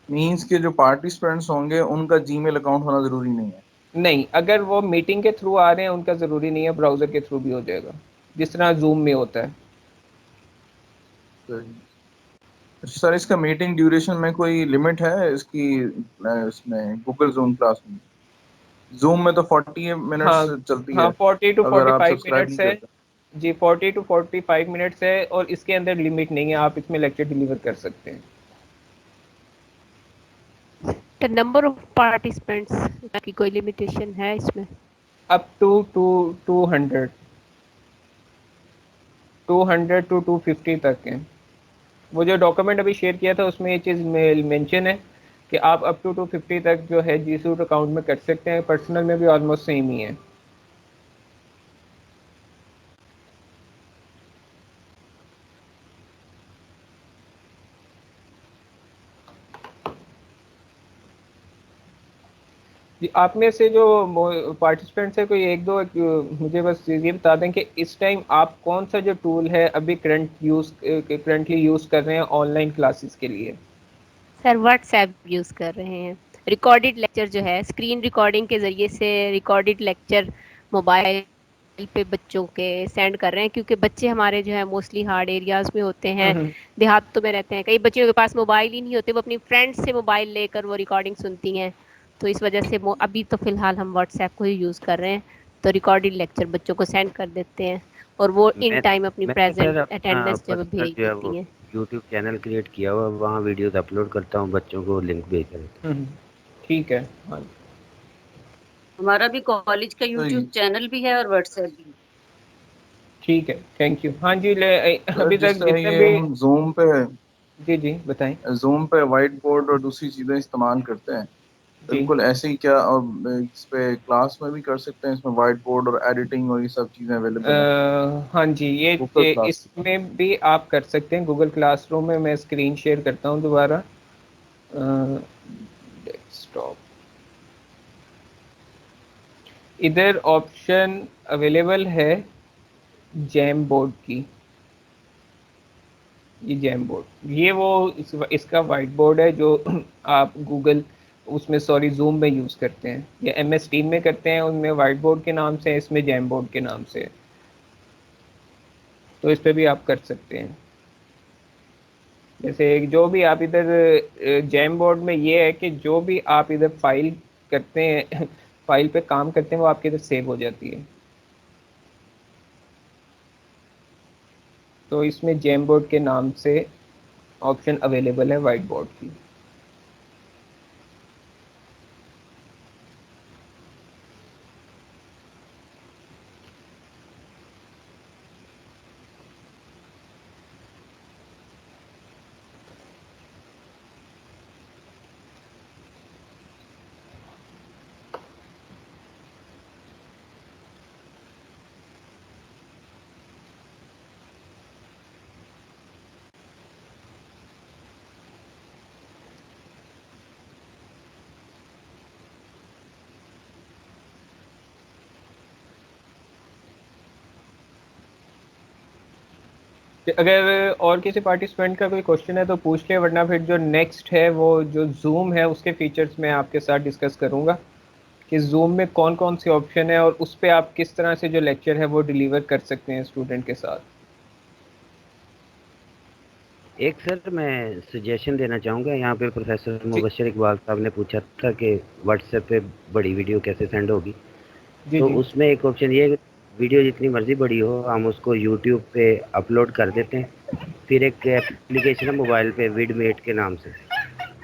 मीन्स के जो पार्टिसिपेंट्स होंगे उनका जीमेल अकाउंट होना जरूरी नहीं है? नहीं, अगर वो मीटिंग के थ्रू आ रहे हैं उनका ज़रूरी नहीं है, ब्राउज़र के थ्रू भी हो जाएगा, जिस तरह जूम में होता है। सही। अच्छा सर, इसका मीटिंग ड्यूरेशन में कोई लिमिट है इसकी? इसमें गूगल जूम क्लास में, जूम में तो 40 मिनट्स हाँ, चलती हाँ, है 40 टू अगर आप 45 सब्सक्राइब नहीं मिनट्स है। करते। जी, 40 टू 45 मिनट्स है, और इसके अंदर लिमिट नहीं है, आप इसमें लेक्चर डिलीवर कर सकते हैं। The number of participants की कोई लिमिटेशन है इसमें? अप टू 200, 200 टू 250 तक है। वो जो डॉक्यूमेंट अभी शेयर किया था उसमें ये चीज़ मेंशन है कि आप अप टू 250 तक जो है जी सूट अकाउंट में कर सकते हैं। पर्सनल में भी ऑलमोस्ट सेम ही है। जी, आप में से जो पार्टिसिपेंट्स है कोई एक दो मुझे बस ये बता दें कि इस टाइम आप कौन सा जो टूल है अभी करंटली यूज़ कर रहे हैं ऑनलाइन क्लासेस के लिए? सर व्हाट्सएप यूज़ कर रहे हैं। रिकॉर्डेड लेक्चर जो है स्क्रीन रिकॉर्डिंग के ज़रिए से रिकॉर्डेड लेक्चर मोबाइल पे बच्चों के सेंड कर रहे हैं, क्योंकि बच्चे हमारे जो है मोस्टली हार्ड एरियाज़ में होते हैं, हम्म। देहातों में रहते हैं। कई बच्चों के पास मोबाइल ही नहीं होते, वो अपनी फ्रेंड्स से मोबाइल लेकर वो रिकॉर्डिंग सुनती हैं। तो इस वजह से अभी तो फ़िलहाल हम व्हाट्सएप को ही यूज़ कर रहे हैं। तो रिकॉर्डेड लेक्चर बच्चों को सेंड कर देते हैं और वो इन मैं टाइम अपनी मैं तो प्रेजेंट सर अपना अटेंडेंस जो है पर्सनल भेज जो है वो देती हैं। यूट्यूब चैनल क्रिएट किया हुआ है, वहाँ वीडियोस अपलोड करता हूँ, बच्चों को लिंक भेज देता हूँ। हम्म, ठीक है। हाँ हमारा भी कॉलेज का तो यूट्यूब चैनल भी है और व्हाट्सएप भी। ठीक है, थैंक यू। हाँ जी, सर अभी जिस तक तरह जितने ये भी। हम जी जी बताएं। जूम पे वाइट बोर्ड और दूसरी चीजें इस्तेमाल करते हैं, जी बिल्कुल ऐसे ही क्या और इस पे क्लास में भी कर सकते हैं? इसमें वाइट बोर्ड और एडिटिंग और ये सब चीजें अवेलेबल हैं हाँ जी, गूगल ये क्लास में? इसमें भी आप कर सकते हैं। गूगल क्लासरूम में मैं स्क्रीन शेयर करता हूँ दोबारा। डेस्कटॉप, इधर ऑप्शन अवेलेबल है जैम बोर्ड की। ये जैम बोर्ड, ये वो इसका वाइट बोर्ड है जो आप गूगल उसमें सॉरी जूम में यूज़ करते हैं या MS टीम में करते हैं, उनमें वाइट बोर्ड के नाम से है, इसमें जैम बोर्ड के नाम से है। तो इस पे भी आप कर सकते हैं। जैसे जो भी आप इधर जैम बोर्ड में ये है कि जो भी आप इधर फाइल करते हैं फाइल पे काम करते हैं वो आपके इधर सेव हो जाती है। तो इसमें जैम बोर्ड के नाम से ऑप्शन अवेलेबल है वाइट बोर्ड की। अगर और किसी पार्टिसिपेंट का कोई क्वेश्चन है तो पूछ ले, वरना फिर जो नेक्स्ट है वो जो जूम है उसके फीचर्स मैं आपके साथ डिस्कस करूंगा कि जूम में कौन कौन सी ऑप्शन है और उस पे आप किस तरह से जो लेक्चर है वो डिलीवर कर सकते हैं स्टूडेंट के साथ। एक सर मैं सजेशन देना चाहूँगा, यहाँ पे प्रोफेसर जी मुबशर इकबाल साहब ने पूछा था कि व्हाट्सएप पे बड़ी वीडियो कैसे सेंड होगी। जी तो जी। उसमें एक ऑप्शन ये है कि वीडियो जितनी मर्जी बड़ी हो हम उसको यूट्यूब पे अपलोड कर देते हैं। फिर एक एप्लीकेशन है मोबाइल पे विडमेट के नाम से,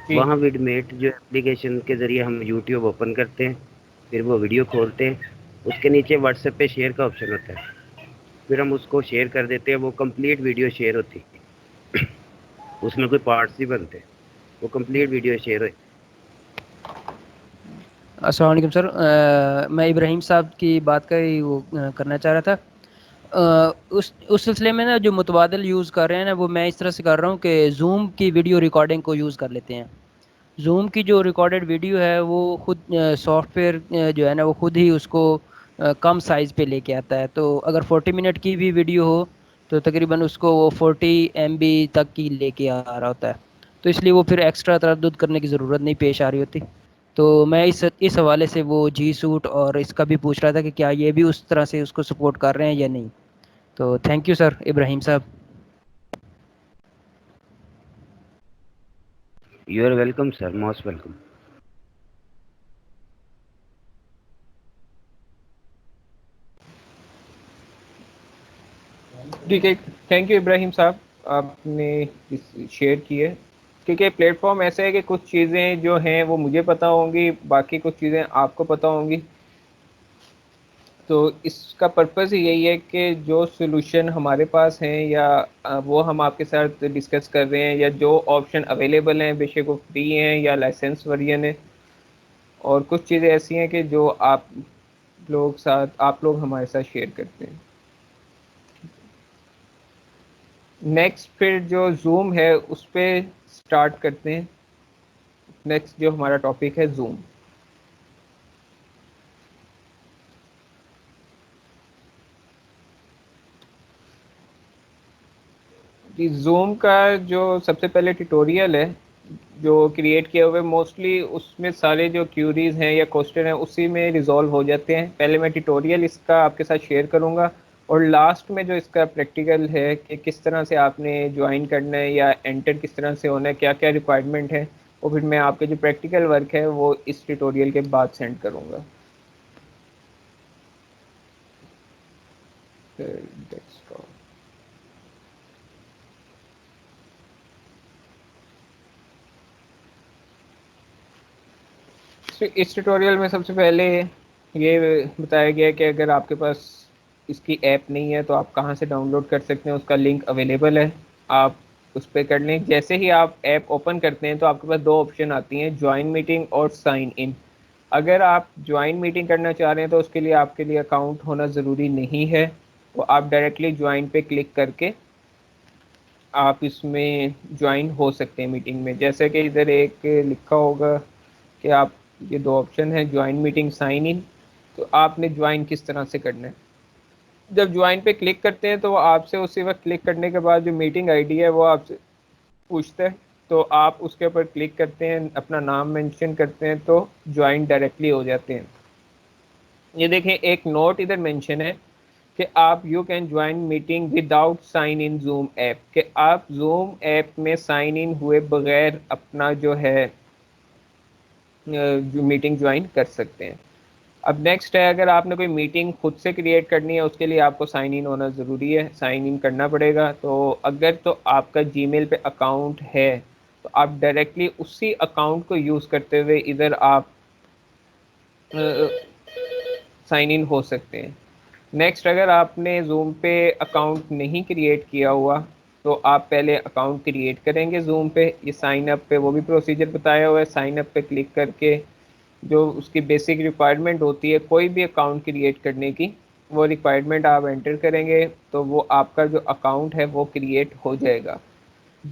जी वहाँ विडमेट जो एप्लीकेशन के ज़रिए हम यूट्यूब ओपन करते हैं, फिर वो वीडियो खोलते हैं, उसके नीचे व्हाट्सएप पे शेयर का ऑप्शन होता है, फिर हम उसको शेयर कर देते हैं, वो कंप्लीट वीडियो शेयर होती है, उसमें कोई पार्ट्स नहीं बनते, वो कंप्लीट वीडियो शेयर हो। अस्सलाम वालेकुम सर। मैं इब्राहिम साहब की बात करना चाह रहा था। उस सिलसिले में ना जो मुतबादल यूज़ कर रहे हैं ना, वो मैं इस तरह से कर रहा हूँ कि जूम की वीडियो रिकॉर्डिंग को यूज़ कर लेते हैं। जूम की जो रिकॉर्डेड वीडियो है वो खुद सॉफ्टवेयर जो है ना वो खुद ही उसको कम साइज़ पे लेके आता है। तो अगर 40 मिनट की भी वीडियो हो तो तकरीबन उसको वो 40 MB तक की लेके आ रहा होता है। तो इसलिए वो फिर एक्स्ट्रा तरद्दुद करने की ज़रूरत नहीं पेश आ रही होती। तो मैं इस हवाले से वो जी सूट और इसका भी पूछ रहा था कि क्या ये भी उस तरह से उसको सपोर्ट कर रहे हैं या नहीं। तो थैंक यू सर इब्राहिम साहब। You are welcome sir, most welcome. ठीक है, थैंक यू इब्राहिम साहब, आपने शेयर किए। क्योंकि प्लेटफॉर्म ऐसा है कि कुछ चीज़ें जो हैं वो मुझे पता होंगी, बाकी कुछ चीज़ें आपको पता होंगी। तो इसका पर्पज़ ही यही है कि जो सोल्यूशन हमारे पास हैं या वो हम आपके साथ डिस्कस कर रहे हैं, या जो ऑप्शन अवेलेबल हैं बेशक वो फ्री हैं या लाइसेंस वर्जन है। और कुछ चीज़ें ऐसी हैं कि जो आप लोग हमारे साथ शेयर करते हैं। नेक्स्ट फिर जो जूम है उस पर स्टार्ट करते हैं। नेक्स्ट जो हमारा टॉपिक है जूम। कि जूम का जो सबसे पहले ट्यूटोरियल है जो क्रिएट किए हुए, मोस्टली उसमें सारे जो क्यूरीज हैं या क्वेश्चन हैं उसी में रिजॉल्व हो जाते हैं। पहले मैं ट्यूटोरियल इसका आपके साथ शेयर करूंगा और लास्ट में जो इसका प्रैक्टिकल है कि किस तरह से आपने ज्वाइन करना है या एंटर किस तरह से होना है, क्या क्या रिक्वायरमेंट है, और फिर मैं आपके जो प्रैक्टिकल वर्क है वो इस ट्यूटोरियल के बाद सेंड करूँगा। डेस्कटॉप इस ट्यूटोरियल में सबसे पहले ये बताया गया है कि अगर आपके पास इसकी ऐप नहीं है तो आप कहाँ से डाउनलोड कर सकते हैं। उसका लिंक अवेलेबल है, आप उस पर कर लें। जैसे ही आप ऐप ओपन करते हैं तो आपके पास दो ऑप्शन आती हैं, ज्वाइन मीटिंग और साइन इन। अगर आप ज्वाइन मीटिंग करना चाह रहे हैं तो उसके लिए आपके लिए अकाउंट होना ज़रूरी नहीं है, तो आप डायरेक्टली ज्वाइन पे क्लिक करके आप इसमें ज्वाइन हो सकते हैं मीटिंग में। जैसे कि इधर एक लिखा होगा कि आप, ये दो ऑप्शन है, ज्वाइन मीटिंग, साइन इन। तो आपने ज्वाइन किस तरह से करना है, जब ज्वाइन पे क्लिक करते हैं तो वो आपसे उसी वक्त क्लिक करने के बाद जो मीटिंग आईडी है वो आपसे पूछता है, तो आप उसके ऊपर क्लिक करते हैं, अपना नाम मेंशन करते हैं तो ज्वाइन डायरेक्टली हो जाते हैं। ये देखें एक नोट इधर मेंशन है कि आप you can join meeting without sign in Zoom app, कि आप जूम ऐप में साइन इन हुए बगैर अपना जो है जो मीटिंग ज्वाइन कर सकते हैं। अब नेक्स्ट है, अगर आपने कोई मीटिंग खुद से क्रिएट करनी है उसके लिए आपको साइन इन होना ज़रूरी है, साइन इन करना पड़ेगा। तो अगर तो आपका जीमेल पे अकाउंट है तो आप डायरेक्टली उसी अकाउंट को यूज़ करते हुए इधर आप साइन इन हो सकते हैं। नेक्स्ट, अगर आपने जूम पे अकाउंट नहीं क्रिएट किया हुआ तो आप पहले अकाउंट क्रिएट करेंगे जूम पे। ये साइन अप पे वो भी प्रोसीजर बताया हुआ है, साइन अप पे क्लिक करके जो उसकी बेसिक रिक्वायरमेंट होती है कोई भी अकाउंट क्रिएट करने की, वो रिक्वायरमेंट आप एंटर करेंगे तो वो आपका जो अकाउंट है वो क्रिएट हो जाएगा।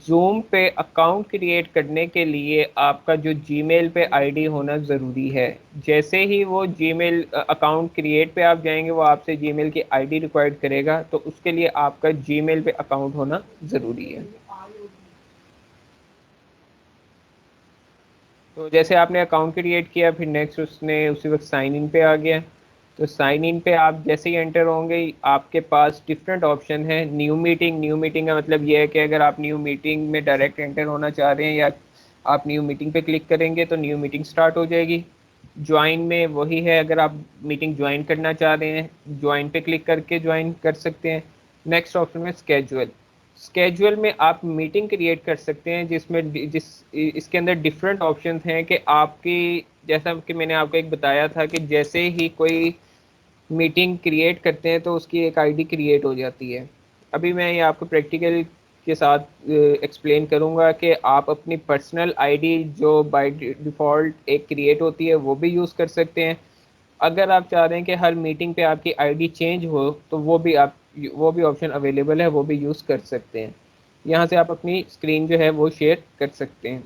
जूम पे अकाउंट क्रिएट करने के लिए आपका जो जीमेल पे आईडी होना ज़रूरी है। जैसे ही वो जीमेल अकाउंट क्रिएट पे आप जाएंगे वो आपसे जीमेल की आईडी रिक्वायर्ड करेगा, तो उसके लिए आपका जीमेल पे अकाउंट होना ज़रूरी है। तो जैसे आपने अकाउंट क्रिएट किया फिर नेक्स्ट उसने उसी वक्त साइन इन पे आ गया। तो साइन इन पे आप जैसे ही एंटर होंगे आपके पास डिफरेंट ऑप्शन है। न्यू मीटिंग, न्यू मीटिंग का मतलब ये है कि अगर आप न्यू मीटिंग में डायरेक्ट एंटर होना चाह रहे हैं या आप न्यू मीटिंग पे क्लिक करेंगे तो न्यू मीटिंग स्टार्ट हो जाएगी। ज्वाइन में वही है, अगर आप मीटिंग ज्वाइन करना चाह रहे हैं ज्वाइन पे क्लिक करके ज्वाइन कर सकते हैं। नेक्स्ट ऑप्शन में स्केजुअल, स्केजुअल में आप मीटिंग क्रिएट कर सकते हैं जिसमें इसके अंदर डिफरेंट ऑप्शंस हैं कि आपकी, जैसा कि मैंने आपको एक बताया था कि जैसे ही कोई मीटिंग क्रिएट करते हैं तो उसकी एक आईडी क्रिएट हो जाती है। अभी मैं ये आपको प्रैक्टिकल के साथ एक्सप्लेन करूंगा कि आप अपनी पर्सनल आईडी जो बाय डिफ़ॉल्ट एक क्रिएट होती है वो भी यूज़ कर सकते हैं। अगर आप चाह रहे हैं कि हर मीटिंग पे आपकी आईडी चेंज हो तो वो भी ऑप्शन अवेलेबल है, वो भी यूज़ कर सकते हैं। यहाँ से आप अपनी स्क्रीन जो है वो शेयर कर सकते हैं।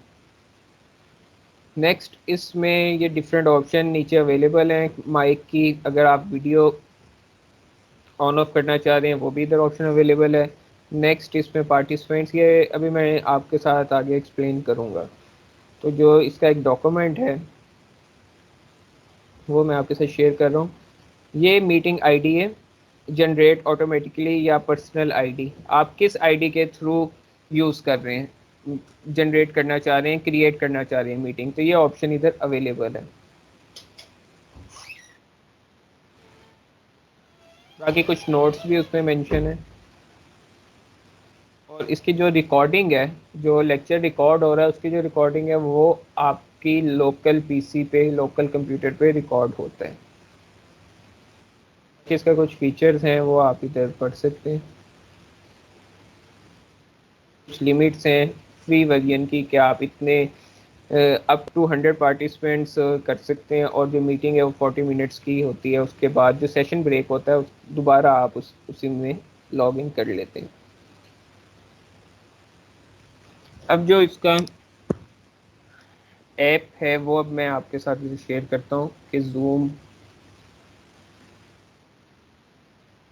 नेक्स्ट, इसमें ये डिफरेंट ऑप्शन नीचे अवेलेबल हैं। माइक की अगर आप वीडियो ऑन ऑफ करना चाह रहे हैं वो भी इधर ऑप्शन अवेलेबल है। नेक्स्ट, इसमें पार्टिसिपेंट्स, ये अभी मैं आपके साथ आगे एक्सप्लेन करूँगा। तो जो इसका एक डॉक्यूमेंट है वो मैं आपके साथ शेयर कर रहा हूँ। ये मीटिंग आईडी है, जनरेट ऑटोमेटिकली या पर्सनल आईडी, आप किस आईडी के थ्रू यूज़ कर रहे हैं, जनरेट करना चाह रहे हैं, क्रिएट करना चाह रहे हैं मीटिंग, तो ये ऑप्शन इधर अवेलेबल है। बाकी कुछ नोट्स भी उसमें मेंशन है। और इसकी जो रिकॉर्डिंग है, जो लेक्चर रिकॉर्ड हो रहा है उसकी जो रिकॉर्डिंग है वो आपकी लोकल पीसी पे, लोकल कंप्यूटर पे रिकॉर्ड होता है। इसका कुछ फीचर्स हैं वो आप इधर पढ़ सकते हैं। कुछ लिमिट्स हैं फ्री वर्जन की कि आप इतने अप टू 100 पार्टिसिपेंट्स कर सकते हैं, और जो मीटिंग है वो 40 मिनट्स की होती है। उसके बाद जो सेशन ब्रेक होता है दोबारा आप उसी में लॉग इन कर लेते हैं। अब जो इसका ऐप है वो अब मैं आपके साथ शेयर करता हूँ कि जूम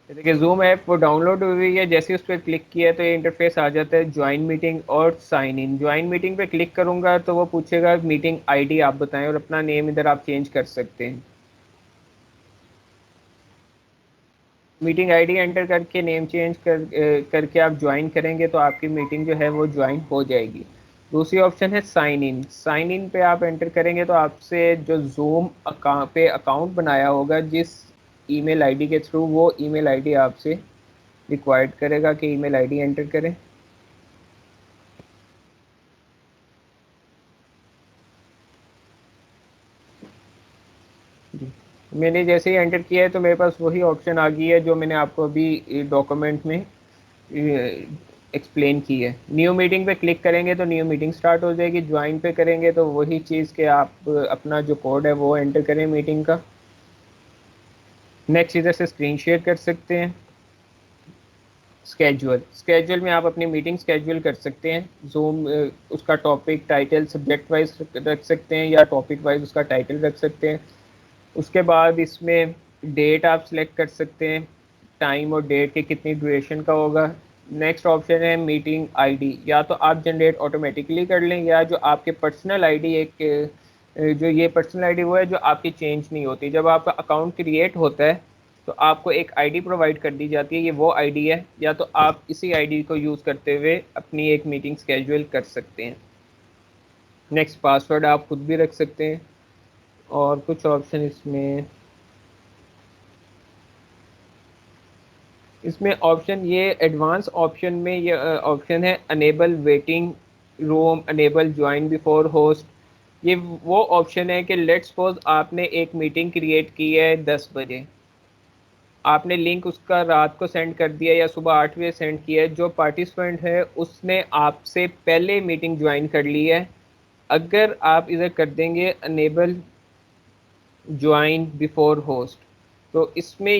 देखिए जूम ऐप वो डाउनलोड हुई है, जैसे उस पर क्लिक किया तो ये इंटरफेस आ जाता है ज्वाइन मीटिंग और साइन इन। ज्वाइन मीटिंग पे क्लिक करूंगा तो वो पूछेगा मीटिंग आईडी आप बताएं, और अपना नेम इधर आप चेंज कर सकते हैं। मीटिंग आईडी एंटर करके नेम चेंज करके आप ज्वाइन करेंगे तो आपकी मीटिंग जो है वो ज्वाइन हो जाएगी। दूसरी ऑप्शन है साइन इन। साइन इन पे आप एंटर करेंगे तो आपसे जो जूम पे अकाउंट बनाया होगा जिस ईमेल आईडी के थ्रू, वो ईमेल आईडी आपसे रिक्वायर्ड करेगा कि ईमेल आईडी एंटर करें। जी, मैंने जैसे ही एंटर किया है तो मेरे पास वही ऑप्शन आ गई है जो मैंने आपको अभी डॉक्यूमेंट में एक्सप्लेन की है। न्यू मीटिंग पे क्लिक करेंगे तो न्यू मीटिंग स्टार्ट हो जाएगी। ज्वाइन पे करेंगे तो वही चीज़ कि आप अपना जो कोड है वो एंटर करें मीटिंग का। नेक्स्ट इधर से स्क्रीन शेयर कर सकते हैं। स्केजुअल, स्केजुअल में आप अपनी मीटिंग स्केजुअल कर सकते हैं। जूम उसका टॉपिक टाइटल सब्जेक्ट वाइज रख सकते हैं या टॉपिक वाइज उसका टाइटल रख सकते हैं। उसके बाद इसमें डेट आप सिलेक्ट कर सकते हैं, टाइम और डेट के कितनी ड्यूरेशन का होगा। नेक्स्ट ऑप्शन है मीटिंग आईडी, या तो आप जनरेट ऑटोमेटिकली कर लें या जो आपके पर्सनल आईडी एक जो ये पर्सनल आईडी वो है जो आपकी चेंज नहीं होती। जब आपका अकाउंट क्रिएट होता है तो आपको एक आईडी प्रोवाइड कर दी जाती है, ये वो आईडी है, या तो आप इसी आईडी को यूज़ करते हुए अपनी एक मीटिंग स्केड्यूल कर सकते हैं। नेक्स्ट पासवर्ड आप खुद भी रख सकते हैं। और कुछ ऑप्शन इसमें ऑप्शन ये एडवांस ऑप्शन में ये ऑप्शन है enable waiting room, enable join before host. ये वो ऑप्शन है कि लेट्स सपोज आपने एक मीटिंग क्रिएट की है 10 बजे, आपने लिंक उसका रात को सेंड कर दिया या सुबह 8 बजे सेंड किया है। जो पार्टिसिपेंट है उसने आपसे पहले मीटिंग ज्वाइन कर ली है, अगर आप इधर कर देंगे अनेबल ज्वाइन बिफोर होस्ट तो इसमें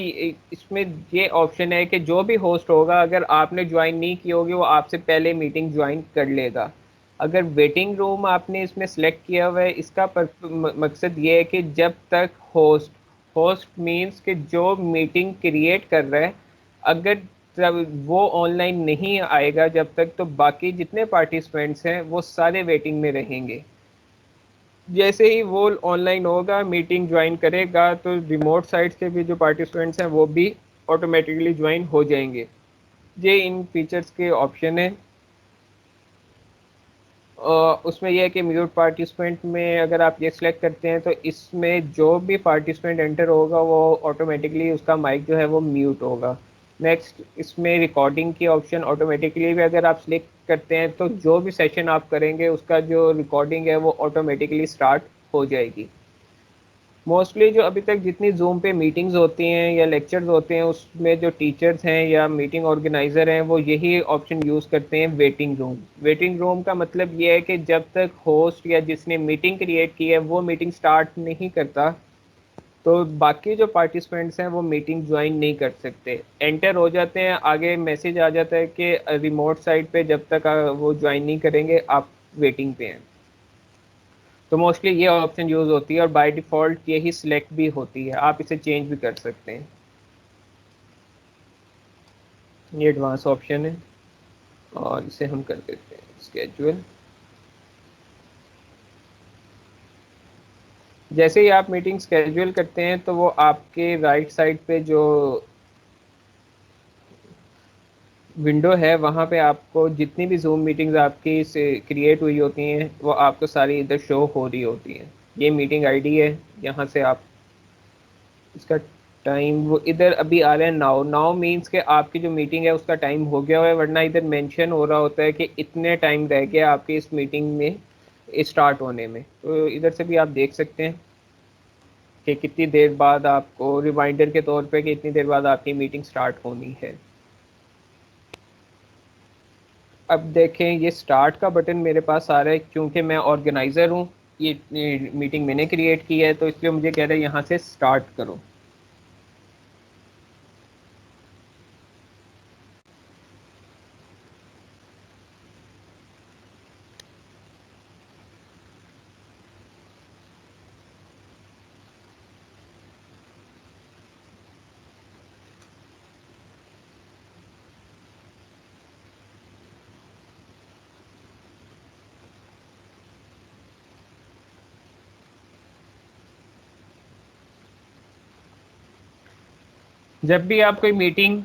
ये ऑप्शन है कि जो भी होस्ट होगा अगर आपने ज्वाइन नहीं की होगी वो आपसे पहले मीटिंग ज्वाइन कर लेगा। अगर वेटिंग रूम आपने इसमें सेलेक्ट किया हुआ है, इसका मकसद ये है कि जब तक होस्ट, होस्ट मींस कि जो मीटिंग क्रिएट कर रहा है, अगर जब वो ऑनलाइन नहीं आएगा जब तक, तो बाकी जितने पार्टिसिपेंट्स हैं वो सारे वेटिंग में रहेंगे। जैसे ही वो ऑनलाइन होगा मीटिंग ज्वाइन करेगा तो रिमोट साइट के भी जो पार्टिसिपेंट्स हैं वो भी ऑटोमेटिकली ज्वाइन हो जाएंगे। ये इन फीचर्स के ऑप्शन है। उसमें यह है कि म्यूट पार्टिसिपेंट में अगर आप ये सिलेक्ट करते हैं तो इसमें जो भी पार्टिसिपेंट एंटर होगा वो ऑटोमेटिकली उसका माइक जो है वो म्यूट होगा। नेक्स्ट इसमें रिकॉर्डिंग की ऑप्शन ऑटोमेटिकली भी अगर आप सिलेक्ट करते हैं तो जो भी सेशन आप करेंगे उसका जो रिकॉर्डिंग है वो ऑटोमेटिकली स्टार्ट हो जाएगी। मोस्टली जो अभी तक जितनी जूम पे मीटिंग्स होती हैं या लेक्चर्स होते हैं उसमें जो टीचर्स हैं या मीटिंग ऑर्गेनाइज़र हैं वो यही ऑप्शन यूज़ करते हैं वेटिंग रूम। वेटिंग रूम का मतलब ये है कि जब तक होस्ट या जिसने मीटिंग क्रिएट की है वो मीटिंग स्टार्ट नहीं करता तो बाकी जो पार्टिसिपेंट्स हैं वो मीटिंग ज्वाइन नहीं कर सकते। एंटर हो जाते हैं, आगे मैसेज आ जाता है कि रिमोट साइट पे जब तक वो ज्वाइन नहीं करेंगे आप वेटिंग पे हैं। तो मोस्टली ये ऑप्शन यूज़ होती है और बाय डिफ़ॉल्ट यही सिलेक्ट भी होती है, आप इसे चेंज भी कर सकते हैं। ये एडवांस ऑप्शन है और इसे हम कर देते हैं स्केजुअल। जैसे ही आप मीटिंग स्केजुअल करते हैं तो वो आपके राइट साइड पे जो विंडो है वहाँ पे आपको जितनी भी जूम मीटिंग्स आपकी से क्रिएट हुई होती हैं वो आपको सारी इधर शो हो रही होती हैं। ये मीटिंग आईडी है, यहाँ से आप इसका टाइम वो इधर अभी आ रहा है नाउ। नाउ मीन्स के आपकी जो मीटिंग है उसका टाइम हो गया हुआ है, वरना इधर मेंशन हो रहा होता है कि इतने टाइम रह गया आपकी इस मीटिंग में स्टार्ट होने में। तो इधर से भी आप देख सकते हैं कि कितनी देर बाद आपको रिमाइंडर के तौर पे कि इतनी देर बाद आपकी मीटिंग स्टार्ट होनी है। अब देखें ये स्टार्ट का बटन मेरे पास आ रहा है क्योंकि मैं ऑर्गेनाइज़र हूँ, ये मीटिंग मैंने क्रिएट की है तो इसलिए मुझे कह रहा है यहाँ से स्टार्ट करो। जब भी आप कोई मीटिंग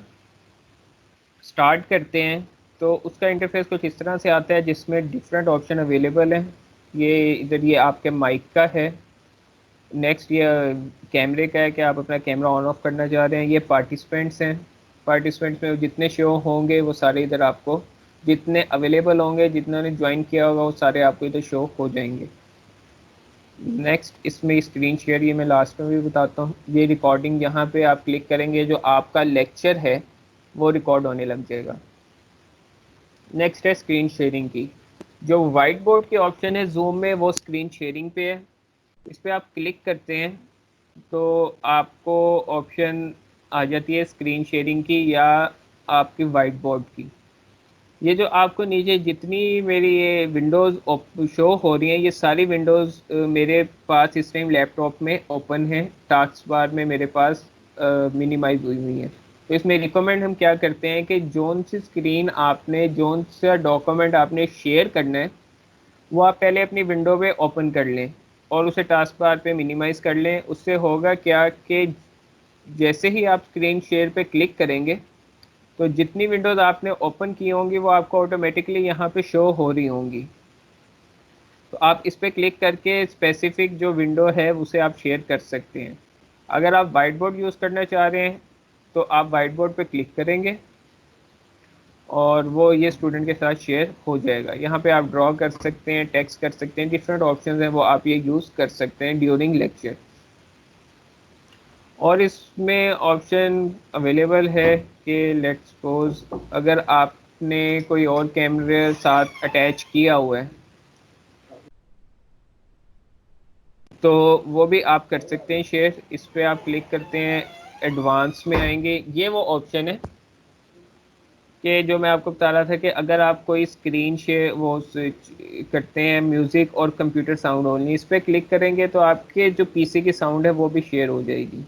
स्टार्ट करते हैं तो उसका इंटरफेस कुछ इस तरह से आता है जिसमें डिफरेंट ऑप्शन अवेलेबल हैं। ये इधर ये आपके माइक का है, नेक्स्ट ये कैमरे का है कि आप अपना कैमरा ऑन ऑफ करना चाह रहे हैं। ये पार्टिसिपेंट्स हैं, पार्टिसिपेंट्स में जितने शो होंगे वो सारे इधर आपको, जितने अवेलेबल होंगे, जितने ने ज्वाइन किया होगा वो सारे आपको इधर शो हो जाएंगे। नेक्स्ट इसमें स्क्रीन शेयर, ये मैं लास्ट में भी बताता हूँ। ये रिकॉर्डिंग, यहाँ पे आप क्लिक करेंगे जो आपका लेक्चर है वो रिकॉर्ड होने लग जाएगा। नेक्स्ट है स्क्रीन शेयरिंग की, जो वाइट बोर्ड की ऑप्शन है जूम में वो स्क्रीन शेयरिंग पे है। इस पर आप क्लिक करते हैं तो आपको ऑप्शन आ जाती है स्क्रीन शेयरिंग की या आपकी वाइट बोर्ड की। ये जो आपको नीचे जितनी मेरी ये विंडोज़ शो हो रही हैं, ये सारी विंडोज़ मेरे पास इस टाइम लैपटॉप में ओपन है, टास्क बार में मेरे पास मिनिमाइज हुई हुई है। तो इसमें रिकमेंड हम क्या करते हैं कि जोन सी स्क्रीन आपने, जोन सा डॉक्यूमेंट आपने शेयर करना है वो आप पहले अपनी विंडो पे ओपन कर लें और उसे टास्क बार पे मिनिमाइज कर लें। उससे होगा क्या कि जैसे ही आप स्क्रीन शेयर पे क्लिक करेंगे तो जितनी विंडोज़ आपने ओपन की होंगी वो आपको ऑटोमेटिकली यहाँ पे शो हो रही होंगी। तो आप इस पर क्लिक करके स्पेसिफिक जो विंडो है उसे आप शेयर कर सकते हैं। अगर आप वाइट बोर्ड यूज़ करना चाह रहे हैं तो आप वाइट बोर्ड पे क्लिक करेंगे और वो ये स्टूडेंट के साथ शेयर हो जाएगा। यहाँ पे आप ड्रॉ कर सकते हैं, टेक्स्ट कर सकते हैं, डिफरेंट ऑप्शंस हैं वो आप ये यूज़ कर सकते हैं ड्यूरिंग लेक्चर। और इसमें ऑप्शन अवेलेबल है कि लेट्स सपोज अगर आपने कोई और कैमरे साथ अटैच किया हुआ है तो वो भी आप कर सकते हैं शेयर। इस पर आप क्लिक करते हैं, एडवांस में आएंगे, ये वो ऑप्शन है कि जो मैं आपको बता रहा था कि अगर आप कोई स्क्रीन शेयर वो करते हैं म्यूज़िक और कंप्यूटर साउंड ओनली, इस पर क्लिक करेंगे तो आपके जो पीसी की साउंड है वो भी शेयर हो जाएगी।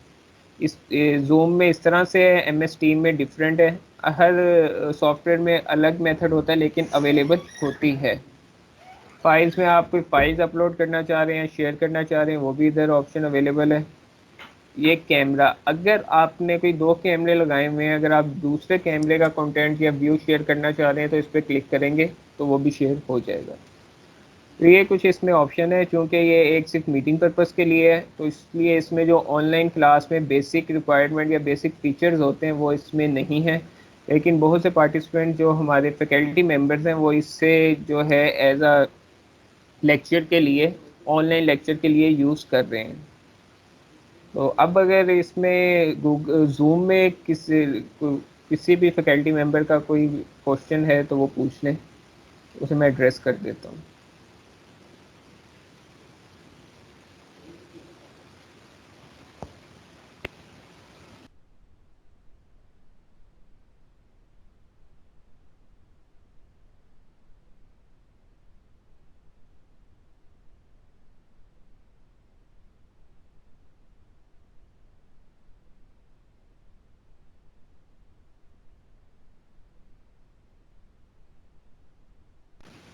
इस जूम में इस तरह से है, MS टीम में डिफरेंट है, हर सॉफ्टवेयर में अलग मेथड होता है लेकिन अवेलेबल होती है। फाइल्स में आप कोई फाइल्स अपलोड करना चाह रहे हैं, शेयर करना चाह रहे हैं, वो भी इधर ऑप्शन अवेलेबल है। ये कैमरा, अगर आपने कोई 2 कैमरे लगाए हुए हैं, अगर आप दूसरे कैमरे का कंटेंट या व्यू शेयर करना चाह रहे हैं तो इस पर क्लिक करेंगे तो वो भी शेयर हो जाएगा। तो ये कुछ इसमें ऑप्शन है, क्योंकि ये एक सिर्फ मीटिंग पर्पस के लिए है तो इसलिए इसमें जो ऑनलाइन क्लास में बेसिक रिक्वायरमेंट या बेसिक फीचर्स होते हैं वो इसमें नहीं है। लेकिन बहुत से पार्टिसिपेंट जो हमारे फैकल्टी मेंबर्स हैं वो इससे जो है एज अ लेक्चर के लिए, ऑनलाइन लेक्चर के लिए यूज़ कर रहे हैं। तो अब अगर इसमें गूगल जूम में किसी भी फैकल्टी मेंबर का कोई क्वेश्चन है तो वो पूछ लें, उसे मैं एड्रेस कर देता हूँ।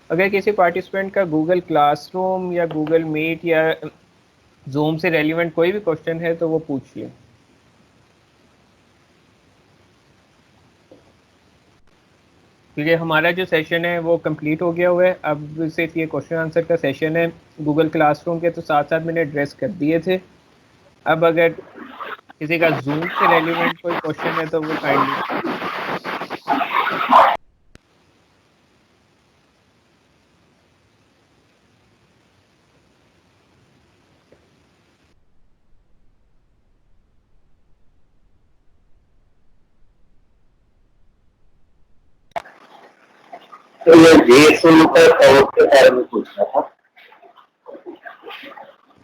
अगर किसी पार्टिसिपेंट का गूगल क्लासरूम या गूगल मीट या जूम से रेलिवेंट कोई भी क्वेश्चन है तो वो पूछिए। क्योंकि हमारा जो सेशन है वो कंप्लीट हो गया हुआ है, अब सिर्फ ये क्वेश्चन आंसर का सेशन है। गूगल क्लासरूम के तो साथ साथ मैंने एड्रेस कर दिए थे। अब अगर किसी का जूम से रेलिवेंट कोई क्वेश्चन है तो वो काइंडली तो ये JSON का कवर के बारे में पूछना था।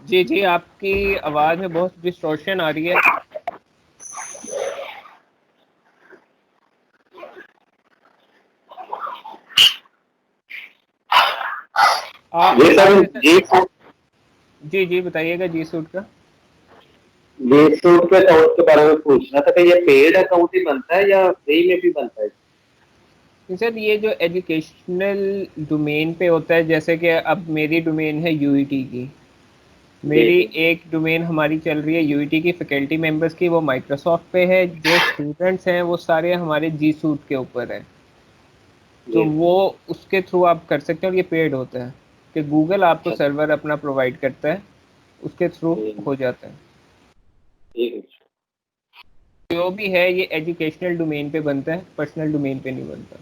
जी जी, आपकी आवाज़ में बहुत डिस्टॉर्शन आ रही है। ये सर जी जी बताइएगा जी सूट का। JSON के अकाउंट के बारे में पूछना था कि ये पेड अकाउंट ही बनता है या फ्री में भी बनता है? सर ये जो एजुकेशनल डोमेन पे होता है, जैसे कि अब मेरी डोमेन है UET की, मेरी एक डोमेन हमारी चल रही है यूईटी की फैकल्टी मेंबर्स की, वो माइक्रोसॉफ्ट पे है। जो स्टूडेंट्स हैं वो सारे हमारे जी सूट के ऊपर है, तो वो उसके थ्रू आप कर सकते हैं। और ये पेड होता है कि गूगल आपको सर्वर अपना प्रोवाइड करता है, उसके थ्रू हो जाता है। जो भी है ये एजुकेशनल डोमेन पे बनता है, पर्सनल डोमेन पे नहीं बनता।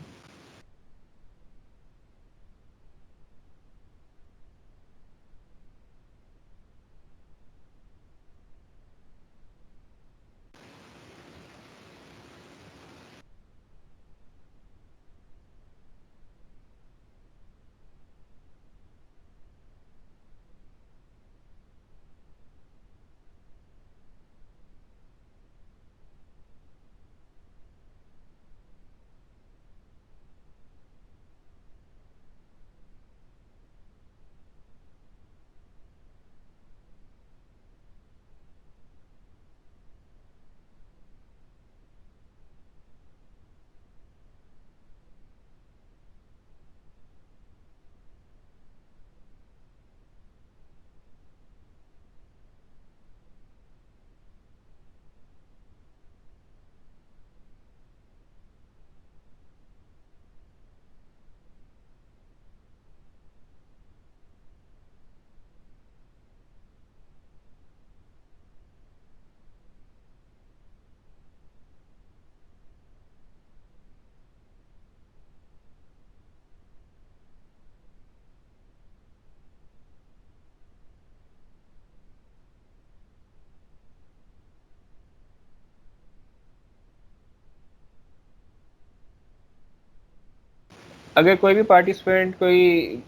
अगर कोई भी पार्टिसिपेंट कोई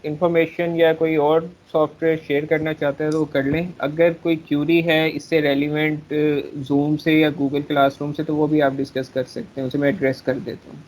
इंफॉर्मेशन या कोई और सॉफ्टवेयर शेयर करना चाहता है तो वो कर लें। अगर कोई क्यूरी है इससे रेलिवेंट जूम से या गूगल क्लासरूम से, तो वो भी आप डिस्कस कर सकते हैं, उसे मैं एड्रेस कर देता हूँ।